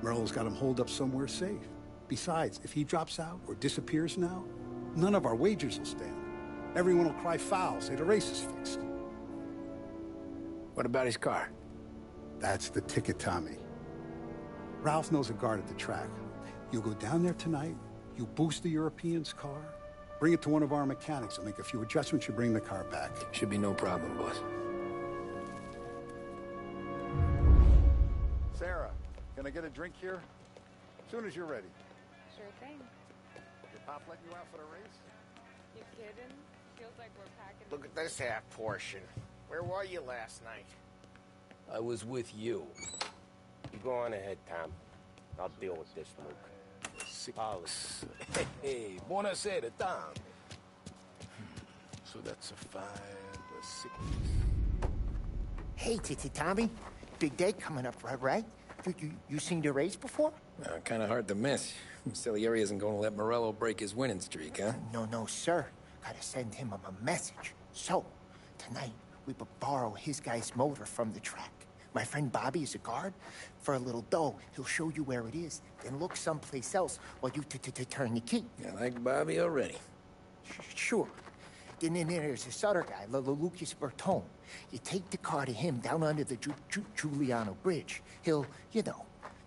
Morello's got him holed up somewhere safe. Besides, if he drops out or disappears now, none of our wagers will stand. Everyone will cry foul, say the race is fixed. What about his car? That's the ticket, Tommy. Ralph knows a guard at the track. You go down there tonight, you boost the European's car, bring it to one of our mechanics, and make a few adjustments, you bring the car back. Should be no problem, boss. Sarah, can I get a drink here? As soon as you're ready. Sure thing. Your pop letting you out for the race? You kidding? Feels like we're packing. Look at this half portion. Where were you last night? I was with you. You go on ahead, Tom. I'll deal with this mook. Palace. Hey, buonasera, Tom. So that's a 5, a 6. Hey, Tommy. Big day coming up, right? You seen the race before? Kind of hard to miss. Salieri isn't going to let Morello break his winning streak, huh? No, sir. Gotta send him a message. So, tonight, we borrow his guy's motor from the track. My friend Bobby is a guard. For a little dough, he'll show you where it is, then look someplace else while you turn the key. I like Bobby already. Sure. Then there's this other guy, Lucas Bertone. You take the car to him down under the Giuliano Bridge. He'll,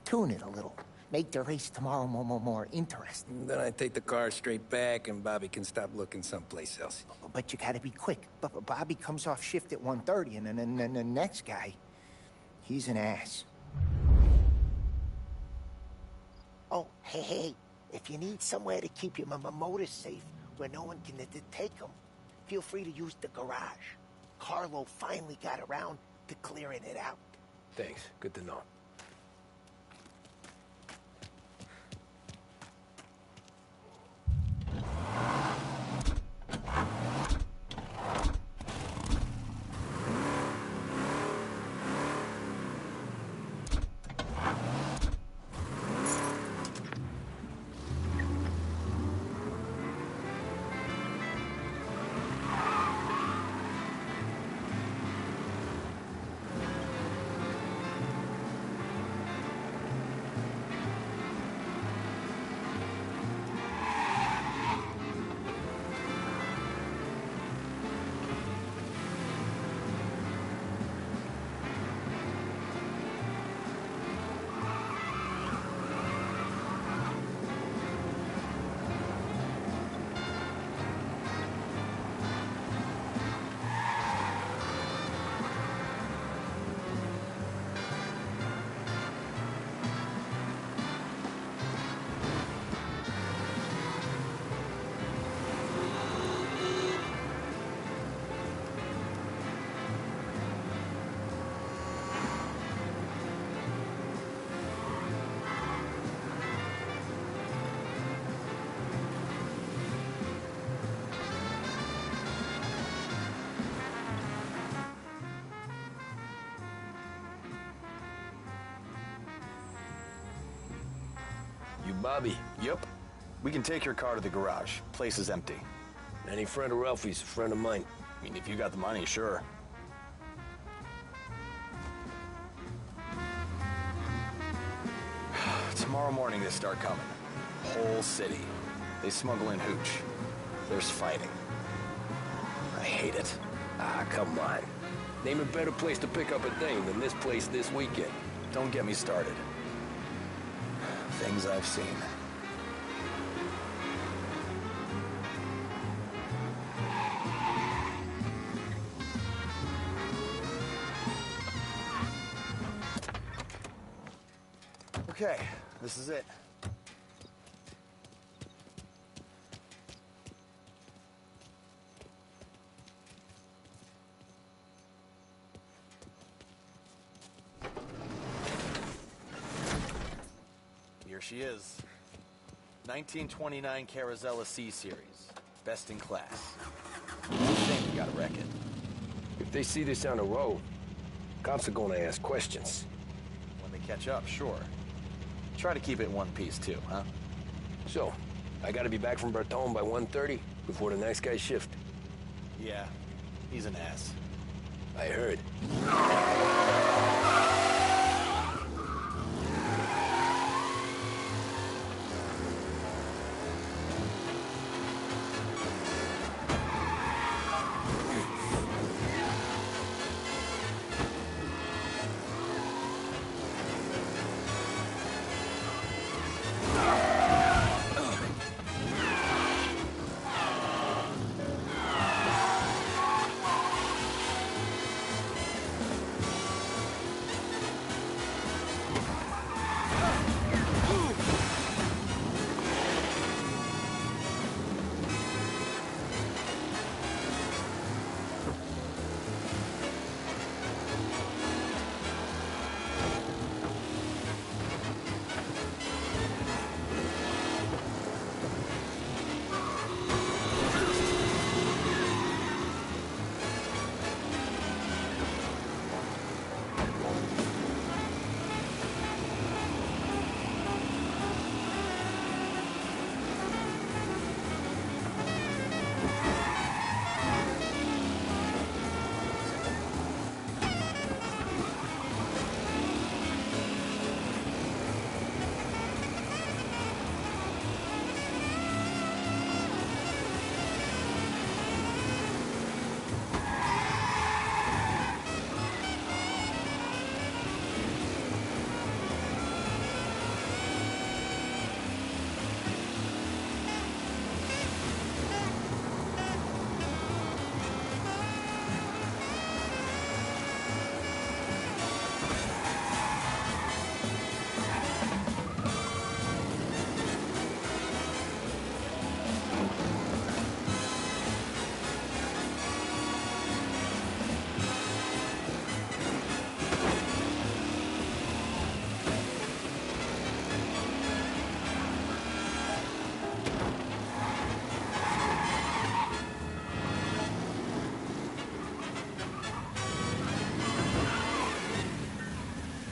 tune it a little. Make the race tomorrow more interesting. Then I take the car straight back, and Bobby can stop looking someplace else. But you gotta be quick. But Bobby comes off shift at 1:30, and then the next guy, he's an ass. Oh, hey, if you need somewhere to keep your motor safe where no one can take them, feel free to use the garage. Carlo finally got around to clearing it out. Thanks. Good to know. You Bobby? Yep. We can take your car to the garage. Place is empty. Any friend of Ralphie's a friend of mine. I mean, if you got the money, sure. Tomorrow morning they start coming. Whole city. They smuggle in hooch. There's fighting. I hate it. Ah, come on. Name a better place to pick up a dame than this place this weekend. Don't get me started. Things I've seen. Okay, this is it. Here she is. 1929 Carazella C Series. Best in class. I think we gotta wreck it. If they see this on the road, cops are gonna ask questions. When they catch up, sure. Try to keep it in one piece, too, huh? So, I gotta be back from Bertone by 1:30 before the next guy's shift. Yeah, he's an ass. I heard.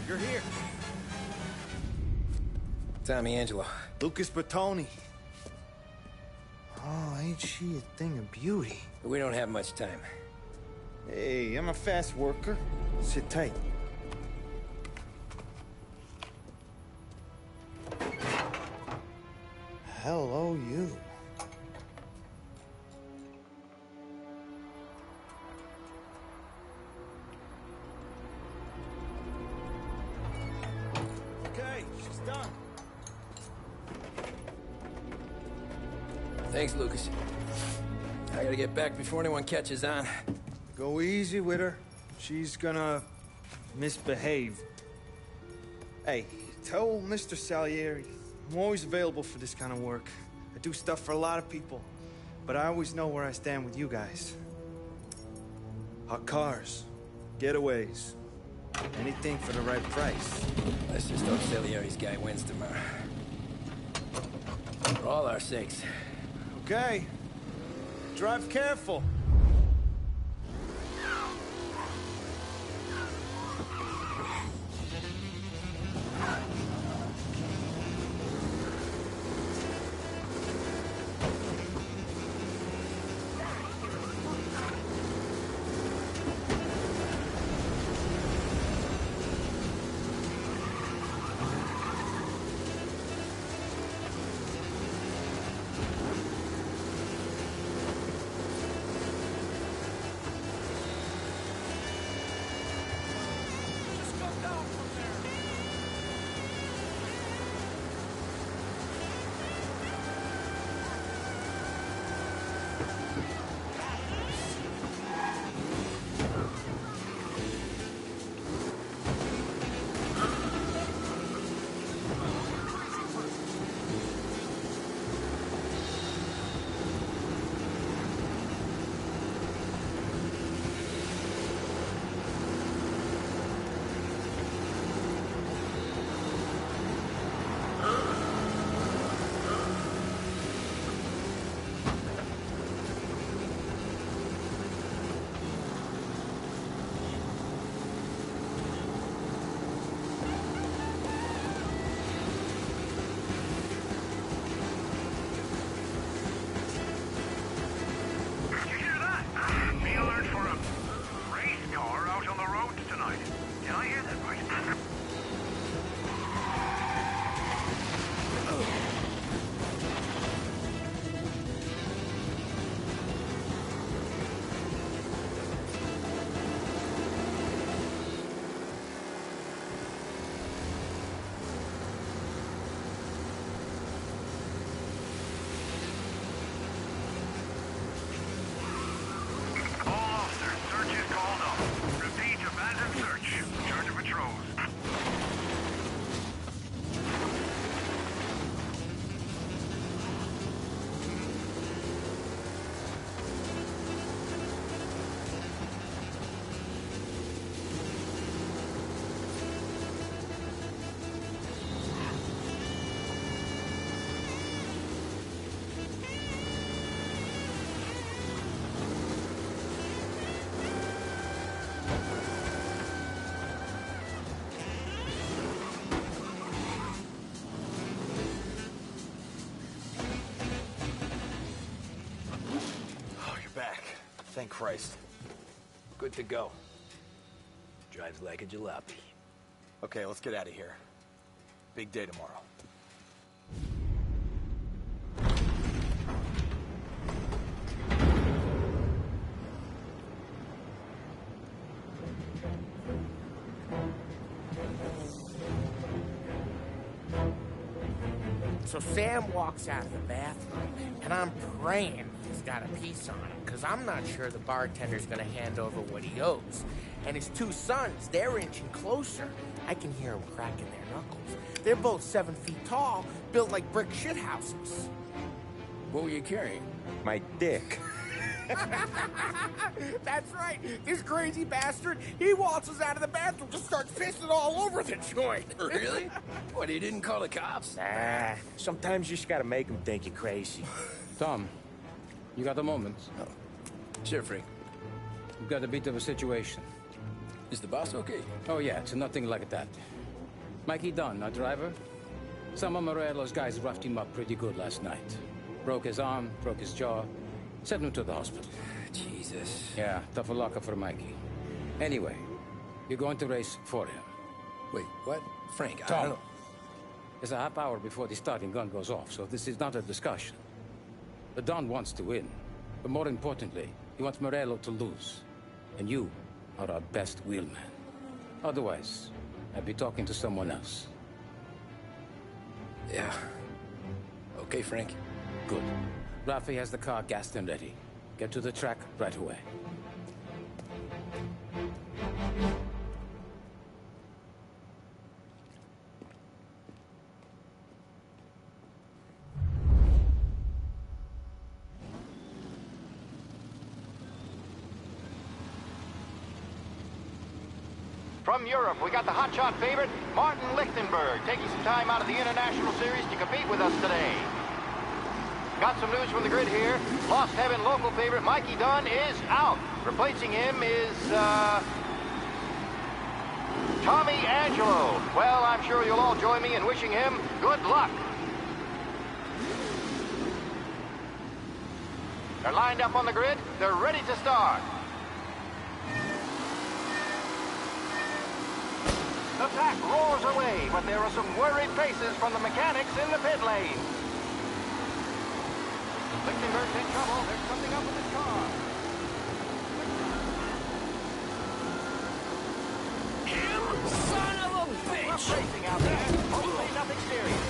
You're here. Tommy Angelo. Lucas Bertoni. Oh, ain't she a thing of beauty? We don't have much time. Hey, I'm a fast worker. Sit tight. Hello, you. Okay, she's done. Thanks, Lucas. I gotta get back before anyone catches on. Go easy with her. She's gonna misbehave. Hey, tell Mr. Salieri I'm always available for this kind of work. I do stuff for a lot of people, but I always know where I stand with you guys. Hot cars, getaways, anything for the right price. Let's just hope Salieri's guy wins tomorrow. For all our sakes. Okay. Drive careful. Thank Christ. Good to go. Drives like a jalopy. Okay, let's get out of here. Big day tomorrow. So Sam walks out of the bathroom, and I'm praying he's got a piece on him, because I'm not sure the bartender's gonna hand over what he owes. And his two sons, they're inching closer. I can hear them cracking their knuckles. They're both 7 feet tall, built like brick shithouses. What were you carrying? My dick. That's right. This crazy bastard, he waltzes out of the bathroom, just starts pissing all over the joint. Really? What, he didn't call the cops? Nah, sometimes you just gotta make them think you're crazy. Tom, you got a moment? Oh. Sure, Frank. We've got a bit of a situation. Is the boss okay? Oh, yeah, it's nothing like that. Mikey Dunn, our driver. Some of Morello's guys roughed him up pretty good last night. Broke his arm, broke his jaw. Sent him to the hospital. Jesus. Yeah, tough luck for Mikey. Anyway, you're going to race for him. Wait, what? Frank, I Tom, don't know. it's a half hour before the starting gun goes off, so this is not a discussion. The Don wants to win, but more importantly, he wants Morello to lose. And you are our best wheelman. Otherwise, I'd be talking to someone else. Yeah. Okay, Frank. Good. Rafi has the car gassed and ready. Get to the track right away. From Europe, we got the hotshot favorite, Martin Lichtenberg, taking some time out of the International Series to compete with us today. Got some news from the grid here. Lost Heaven local favorite Mikey Dunn is out. Replacing him is, Tommy Angelo. Well, I'm sure you'll all join me in wishing him good luck. They're lined up on the grid. They're ready to start. The pack roars away, but there are some worried faces from the mechanics in the pit lane. Lichtenberg's in trouble. There's something up with his car. Him? Son of a bitch! Rough racing out there. Hopefully nothing serious.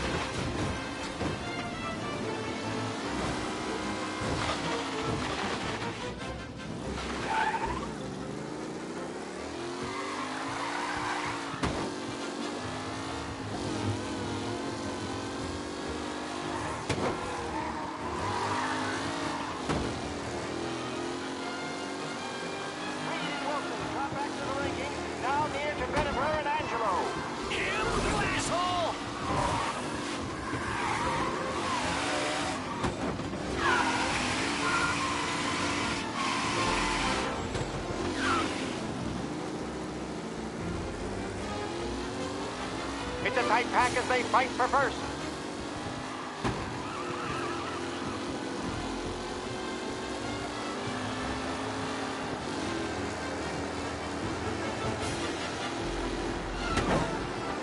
It's a tight pack as they fight for first.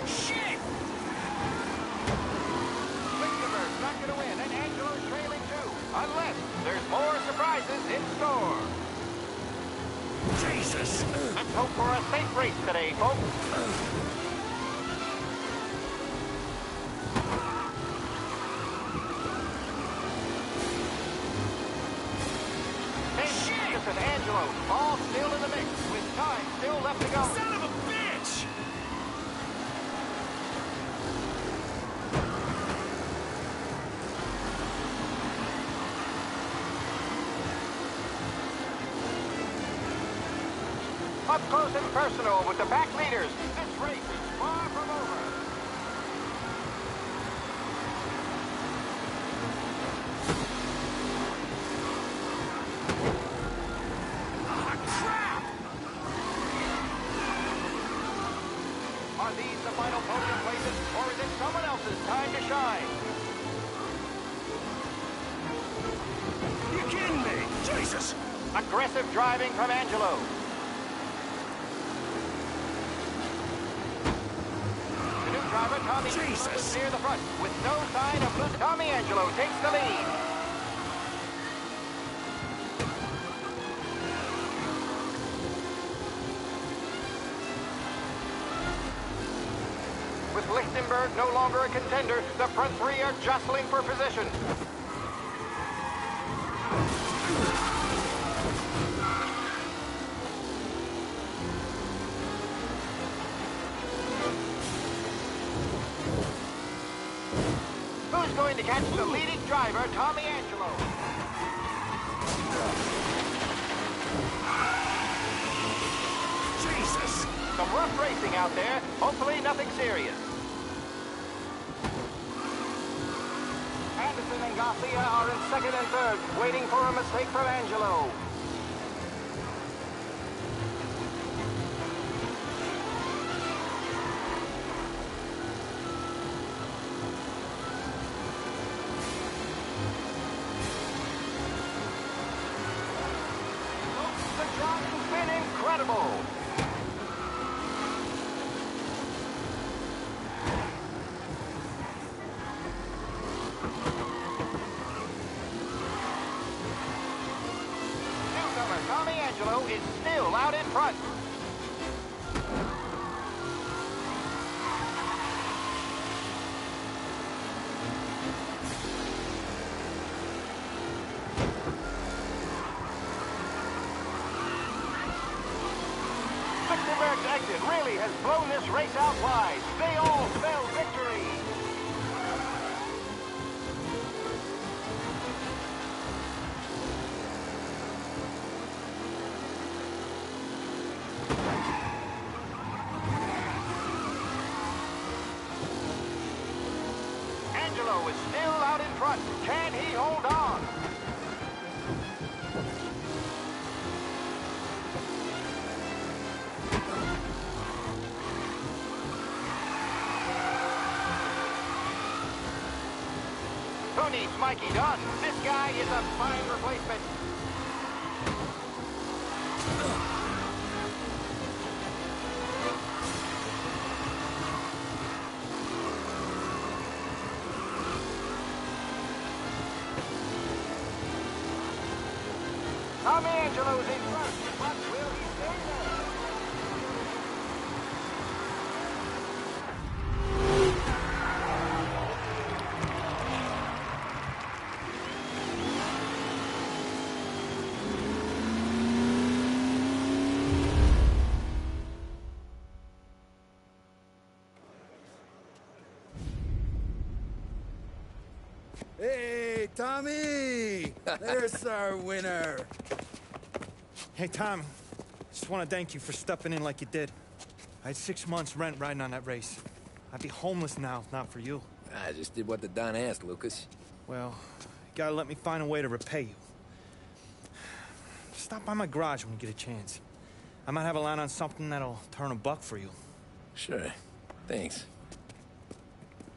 Shit! Lichtenberg's not going to win, and Angelo's trailing too. Unless there's more surprises in store. Jesus! Let's hope for a safe race today, folks. And Angelo, all still in the mix, with time still left to go. Son of a bitch! Up close and personal with the pack leaders. This race is far from over. Are these the final podium places, or is it someone else's time to shine? You kidding me? Jesus! Aggressive driving from Angelo. The new driver, Tommy Angelo, is near the front with no sign of losing. Tommy Angelo takes the lead. With Lichtenberg no longer a contender, the front three are jostling for position. Who's going to catch the leading driver, Tommy Angelo? Jesus! Some rough racing out there. Hopefully nothing serious. Anderson and Garcia are in second and third, waiting for a mistake from Angelo. The driving's been incredible. Tommy Angelo is still out in front. Lichtenberg's exit really has blown this race out wide. They all spell victory. Angelo is still out in front. Can he hold on? Who needs Mikey Dunn? This guy is a fine replacement. Tommy Angelo's in front, but will he stay there? Hey, Tommy! There's our winner. Hey, Tommy. Just want to thank you for stepping in like you did. I had 6 months rent riding on that race. I'd be homeless now if not for you. I just did what the Don asked, Lucas. Well, you gotta let me find a way to repay you. Stop by my garage when you get a chance. I might have a line on something that'll turn $1 for you. Sure. Thanks.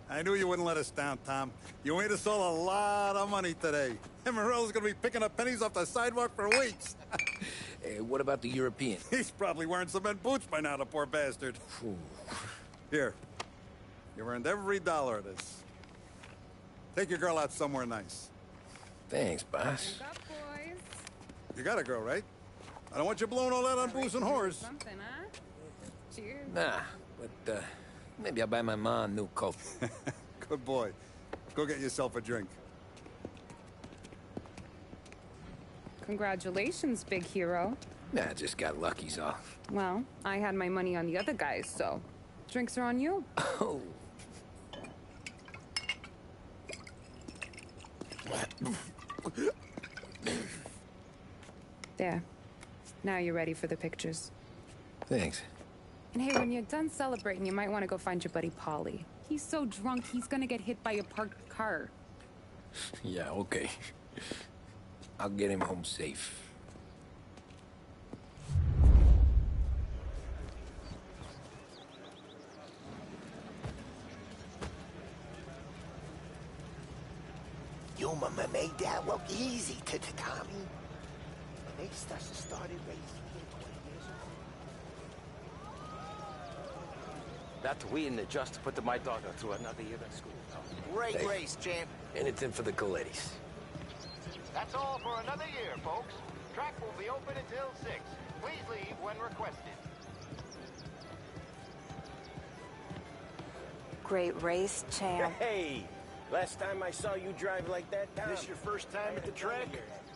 I knew you wouldn't let us down, Tom. You made us all a lot of money today. And Morello's gonna be picking up pennies off the sidewalk for weeks. Hey, what about the European? He's probably wearing cement boots by now, the poor bastard. Here. You earned every dollar of this. Take your girl out somewhere nice. Thanks, boss. You got a girl, right? I don't want you blowing all that on booze and whores. Something, huh? Cheers. Nah, but, maybe I'll buy my mom a new coat. Good boy. Go get yourself a drink. Congratulations, big hero. Nah, just got lucky's all. Well, I had my money on the other guys, so drinks are on you. Oh. There. Now you're ready for the pictures. Thanks. And hey, when you're done celebrating, you might want to go find your buddy Paulie. He's so drunk, he's gonna get hit by a parked car. Yeah, okay. I'll get him home safe. You mama made that look easy to Tommy. Estas started racing here 20 years ago. That win just put my daughter through another year in school. Great race, champ. Anything for the Colettis. That's all for another year, folks. Track will be open until 6. Please leave when requested. Great race, champ. Hey! Last time I saw you drive like that, Tom. This your first time at the track?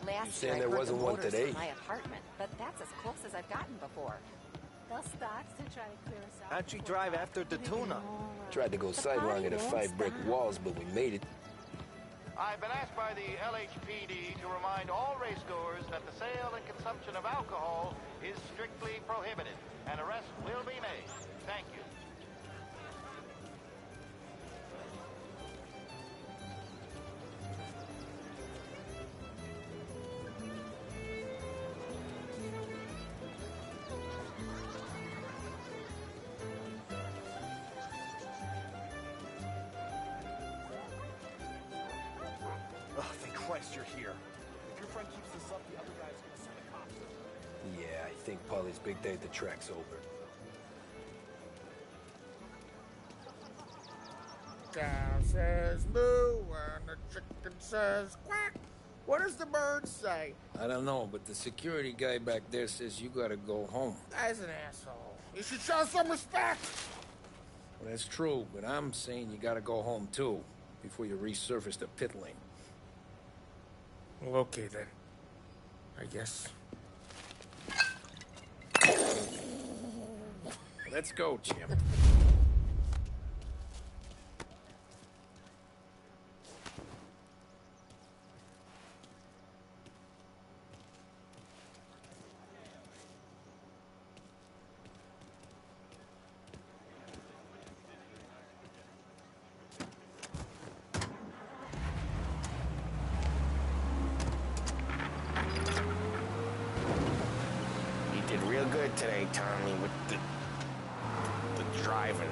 Last saying year I there heard the wasn't one motors today? from my apartment, but that's as close as I've gotten before. They'll start to try to clear us out. How'd you drive after the tuna? Tried to go sidelong at 5 brick walls, but we made it. I've been asked by the LHPD to remind all racegoers that the sale and consumption of alcohol is strictly prohibited. An arrest will be made. Thank you. Oh, thank Christ you're here. If your friend keeps this up, the other guy's gonna send a cop. Yeah, I think Polly's big day at the track's over. Cow says moo and the chicken says quack. What does the bird say? I don't know, but the security guy back there says you gotta go home. Guy's an asshole. You should show some respect. Well, that's true, but I'm saying you gotta go home too, before you resurface the pit lane. Well, okay then. I guess. Let's go, champ. You did real good today, Tommy, with the driving.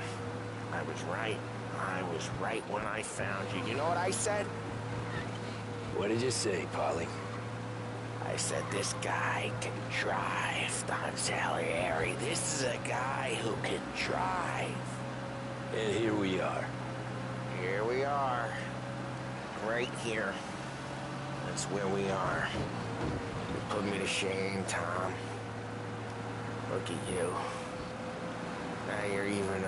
I was right. I was right when I found you. You know what I said? What did you say, Polly? I said, this guy can drive, Don Salieri. This is a guy who can drive. And here we are. Here we are. Right here. That's where we are. You put me to shame, Tom. Look at you. Now you're even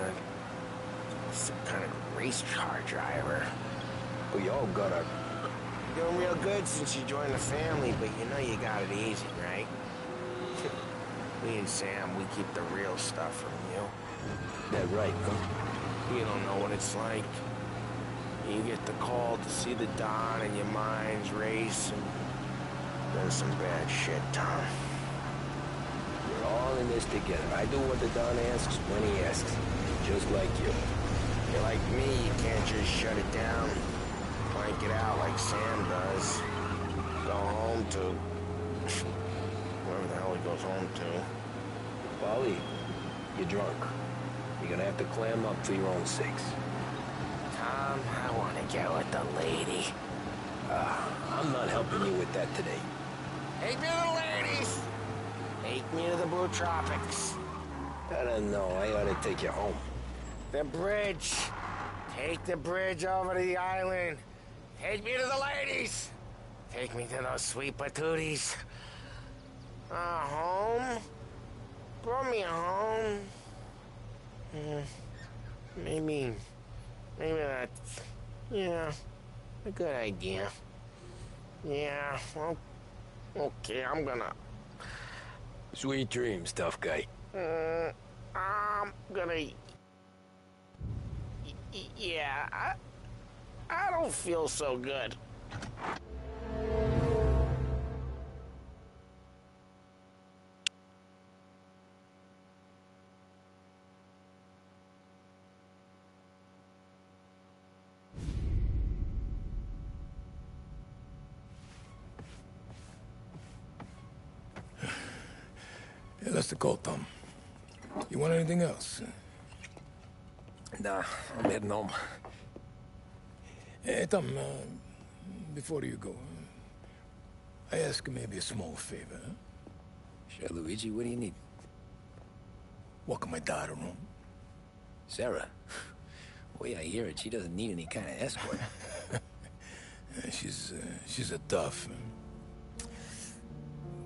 some kind of race car driver. We all got our... You're doing real good since you joined the family, but you know you got it easy, right? Me and Sam, we keep the real stuff from you. That right, huh? You don't know what it's like. You get the call to see the Don and your mind's race, and then some bad shit, Tom. We're all in this together. I do what the Don asks when he asks. Just like you. You're like me, you can't just shut it down. Plank it out like Sam does. Go home to... wherever the hell he goes home to. Polly, you're drunk. You're gonna have to clam up for your own sakes. Tom, I want to get with the lady. I'm not helping you with that today. Take me to the ladies! Take me to the Blue Tropics. I don't know. I ought to take you home. The bridge. Take the bridge over to the island. Take me to the ladies. Take me to those sweet patooties. Home? Brought me home. Maybe that's, yeah, a good idea. Yeah, well, okay, I'm gonna... Sweet dreams, tough guy. I'm gonna... Yeah, I don't feel so good. Yeah, that's the call, Tom. You want anything else? Nah, I'm heading home. Hey, Tom, before you go, I ask maybe a small favor. Huh? Sure, Luigi, what do you need? Welcome my daughter home. Sarah? The way I hear it, she doesn't need any kind of escort. She's a tough.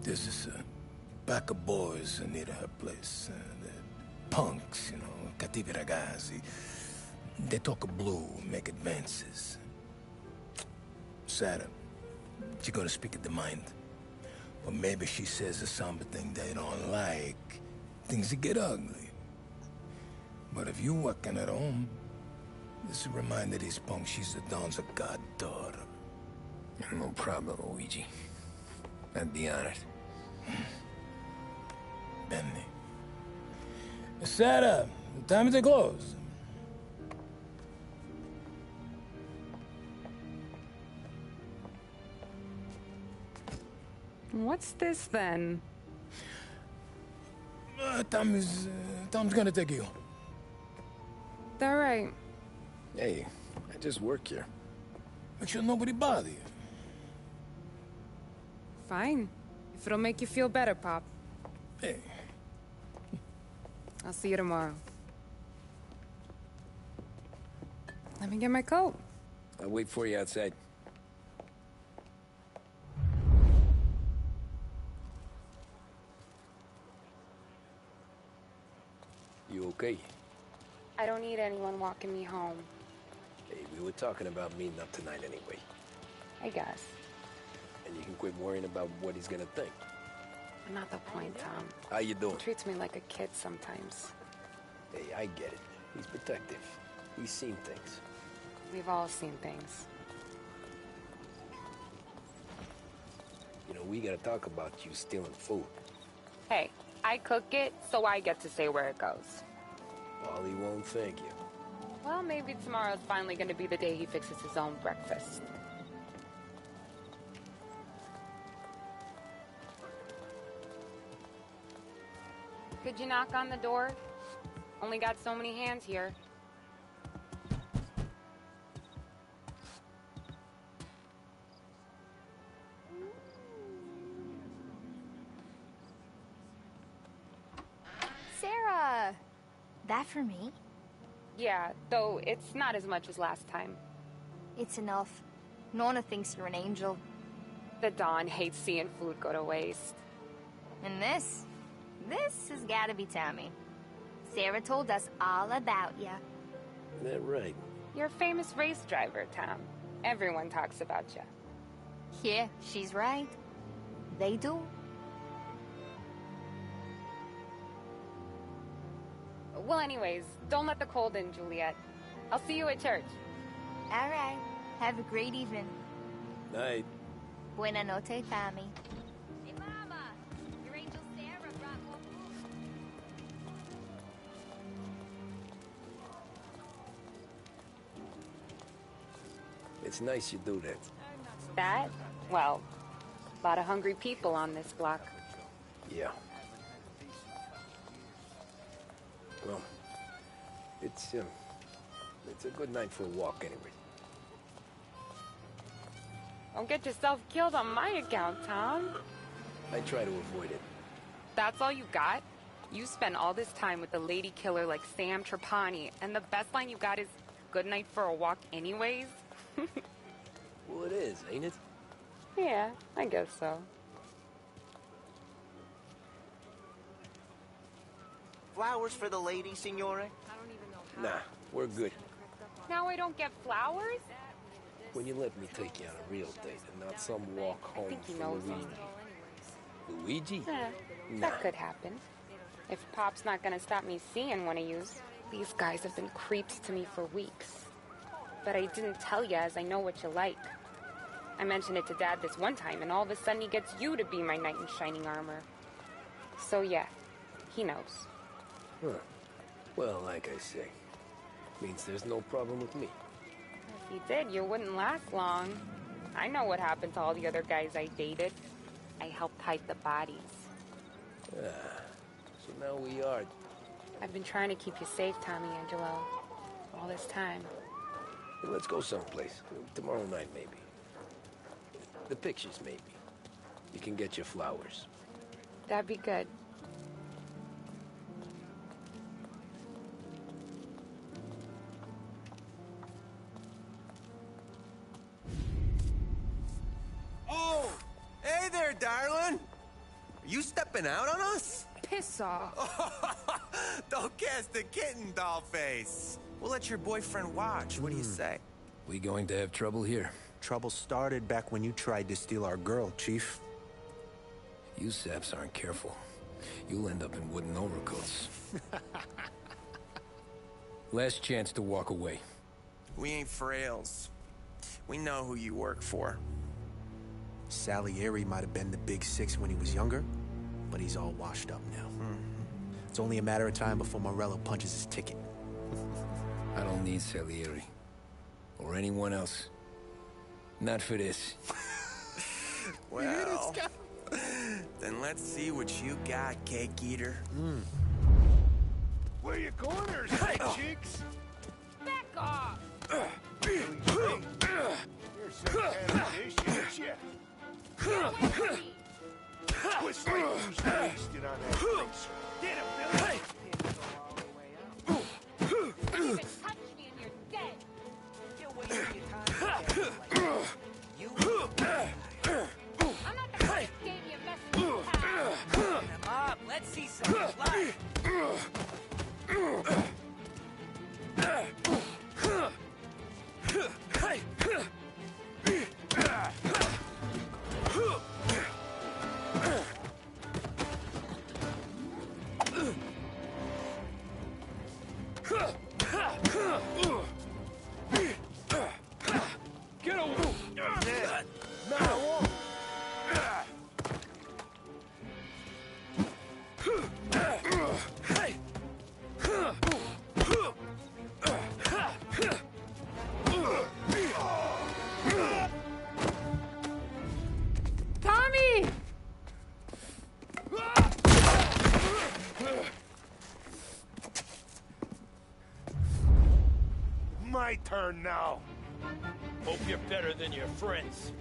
There's this pack of boys near her place. Punks, you know, cattivi ragazzi. They talk blue, make advances. Sarah, she's gonna speak at the mind. Or maybe she says something they don't like. Things that get ugly. But if you working at home, this is a reminder these punks she's the Don's goddaughter. No problem, Luigi. I'd be honored. Benny. Sarah, time to close. What's this then? Tom's gonna take you. All right. Hey, I just work here. Make sure nobody bother you. Fine. If it'll make you feel better, Pop. Hey. I'll see you tomorrow. Let me get my coat. I'll wait for you outside. You okay? I don't need anyone walking me home. Hey, we were talking about meeting up tonight anyway. I guess. And you can quit worrying about what he's gonna think. Not the point, Tom. How you doing? He treats me like a kid sometimes. Hey, I get it. He's protective. He's seen things. We've all seen things. You know, we gotta talk about you stealing food. Hey, I cook it, so I get to say where it goes. Wally won't thank you. Well, maybe tomorrow's finally gonna be the day he fixes his own breakfast. Could you knock on the door? Only got so many hands here. Sarah! That for me? Yeah, though it's not as much as last time. It's enough. Nona thinks you're an angel. The Don hates seeing food go to waste. And this has gotta be Tommy. Sarah told us all about ya. That right? You're a famous race driver, Tom. Everyone talks about you. Yeah, she's right. They do. Well, anyways, don't let the cold in, Juliet. I'll see you at church. All right. Have a great evening. Night. Buena noche, Tommy. Hey, Mama! Your angel Sarah brought more food. It's nice you do that. That? Well, a lot of hungry people on this block. Yeah. Well, it's a good night for a walk anyway. Don't get yourself killed on my account, Tom. I try to avoid it. That's all you got? You spend all this time with a lady killer like Sam Trapani, and the best line you got is, "Good night for a walk anyways"? Well, it is, ain't it? Yeah, I guess so. Flowers for the lady, signore? Nah, we're good. Now I don't get flowers? When you let me take you on a real date and not some walk home I think he for knows Luigi. something. Luigi? That could happen. If Pop's not gonna stop me seeing one of yous. These guys have been creeps to me for weeks. But I didn't tell you, as I know what you like. I mentioned it to Dad this one time, and all of a sudden he gets you to be my knight in shining armor. So yeah, he knows. Huh. Well, like I say, means there's no problem with me. If he did, you wouldn't last long. I know what happened to all the other guys I dated. I helped hide the bodies. So now we are. I've been trying to keep you safe, Tommy Angelo, all this time. Hey, let's go someplace. Tomorrow night, maybe. The pictures, maybe. You can get your flowers. That'd be good. Oh! Hey there, darling! Are you stepping out on us? Piss off. Don't cast a kitten, dollface. We'll let your boyfriend watch. What do you say? We going to have trouble here? Trouble started back when you tried to steal our girl, Chief. You saps aren't careful. You'll end up in wooden overcoats. Last chance to walk away. We ain't frails. We know who you work for. Salieri might have been the big six when he was younger, but he's all washed up now. It's only a matter of time before Morello punches his ticket. I don't need Salieri. Or anyone else. Not for this. Well, then let's see what you got, cake eater. Where you going there, side cheeks? Back off! You're some kind of dish, ain't ya? Get away from me! Twist like who's wasted on that place. Get him, Billy! You even touch me and you're dead! You're wasting your time. You? I'm not the kind of game you mess with, pal. Him up. Let's see some blood. Get away! No, I won't. Tommy! My turn now. Hope you're better than your friends.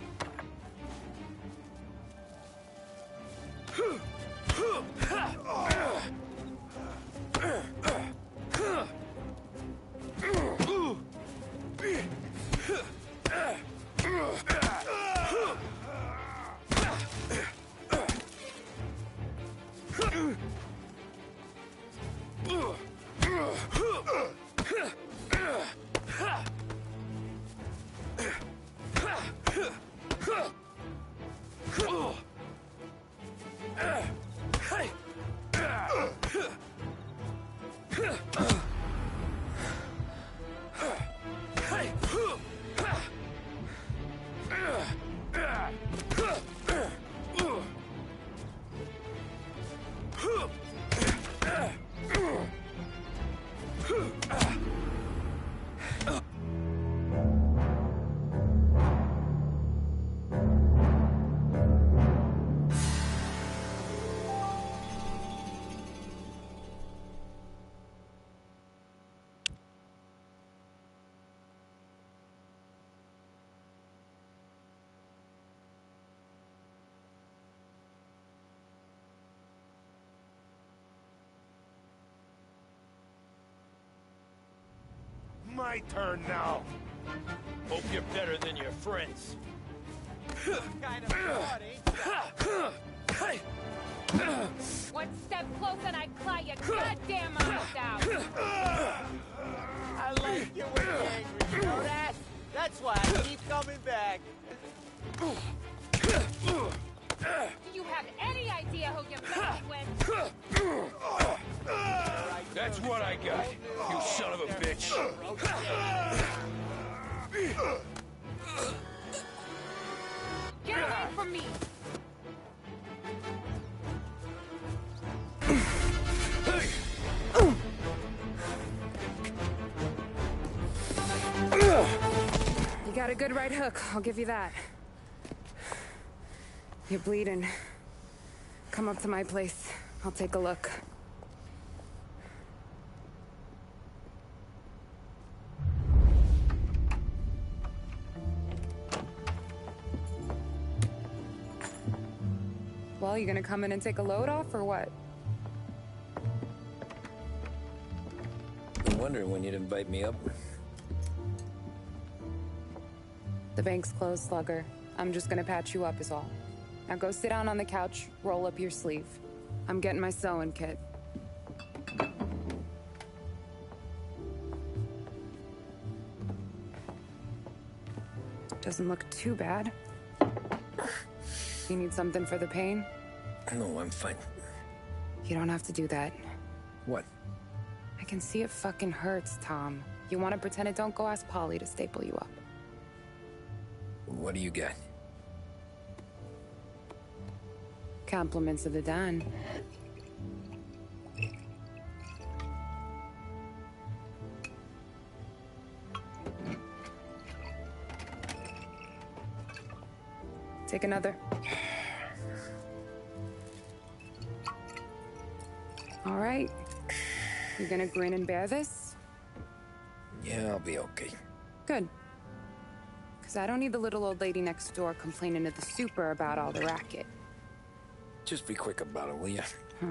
My turn now. Hope you're better than your friends. Kind of fraud, ain't ya? One step closer and I claw your goddamn eyes out! I like you when you're angry, you know that? That's why I keep coming back. Do you have any idea who you're messing with? That's what I got, you son of a bitch. Get away from me! You got a good right hook, I'll give you that. You're bleeding. Come up to my place. I'll take a look. Well, you gonna come in and take a load off, or what? I'm wondering when you'd invite me up. The bank's closed, Slugger. I'm just gonna patch you up is all. Now go sit down on the couch, roll up your sleeve. I'm getting my sewing kit. Doesn't look too bad. You need something for the pain? No, I'm fine. You don't have to do that. What? I can see it fucking hurts, Tom. You want to pretend it don't? Go ask Polly to staple you up. What do you got? Compliments of the Don. Take another. All right. You gonna grin and bear this? Yeah, I'll be okay. Good. Because I don't need the little old lady next door complaining to the super about all the racket. Just be quick about it, will ya?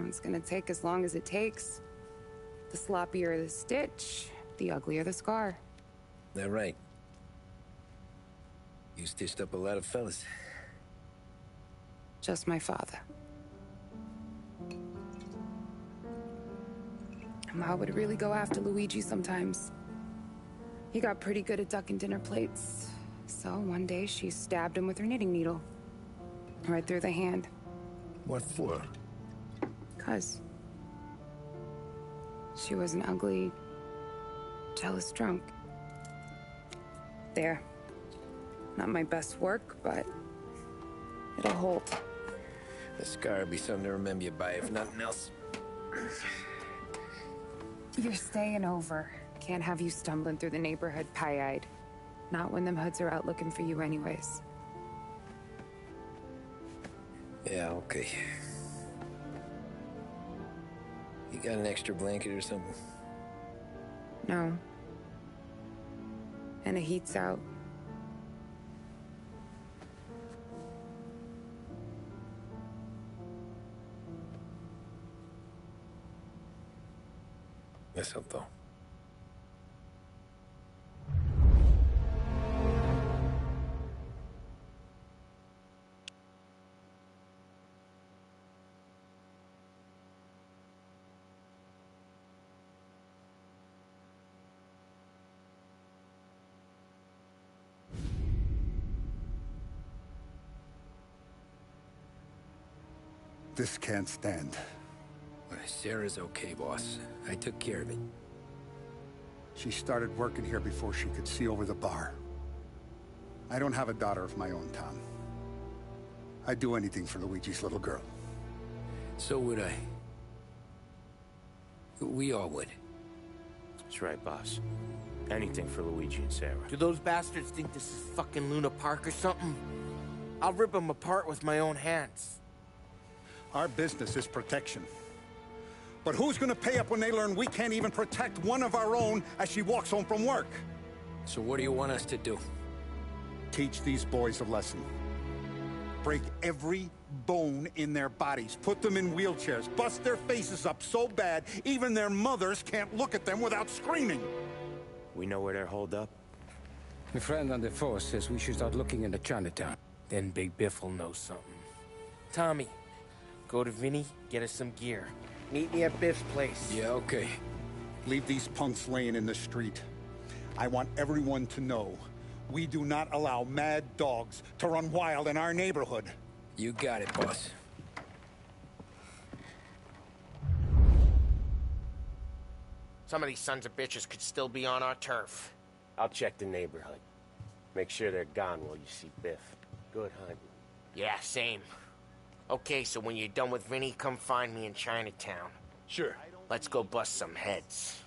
It's gonna take as long as it takes. The sloppier the stitch, the uglier the scar. That right. You stitched up a lot of fellas. Just my father. Ma would really go after Luigi sometimes. He got pretty good at ducking dinner plates. So one day she stabbed him with her knitting needle. Right through the hand. What for? 'Cause she was an ugly, jealous drunk. There. Not my best work, but it'll hold. The scar will be something to remember you by, if nothing else. You're staying over. Can't have you stumbling through the neighborhood pie-eyed. Not when them hoods are out looking for you anyways. Yeah, okay. You got an extra blanket or something? No. And the heat's out. Eso todo. This can't stand. Sarah's okay, boss. I took care of it. She started working here before she could see over the bar. I don't have a daughter of my own, Tom. I'd do anything for Luigi's little girl. So would I. We all would. That's right, boss. Anything for Luigi and Sarah. Do those bastards think this is fucking Luna Park or something? I'll rip them apart with my own hands. Our business is protection. But who's gonna pay up when they learn we can't even protect one of our own as she walks home from work? So what do you want us to do? Teach these boys a lesson. Break every bone in their bodies. Put them in wheelchairs. Bust their faces up so bad, even their mothers can't look at them without screaming. We know where they're holed up? My friend on the force says we should start looking into Chinatown. Then Big Biff will know something. Tommy, go to Vinny, get us some gear. Meet me at Biff's place. Yeah, okay. Leave these punks laying in the street. I want everyone to know we do not allow mad dogs to run wild in our neighborhood. You got it, boss. Some of these sons of bitches could still be on our turf. I'll check the neighborhood. Make sure they're gone while you see Biff. Good hunting. Yeah, same. Okay, so when you're done with Vinny, come find me in Chinatown. Sure. Let's go bust some heads.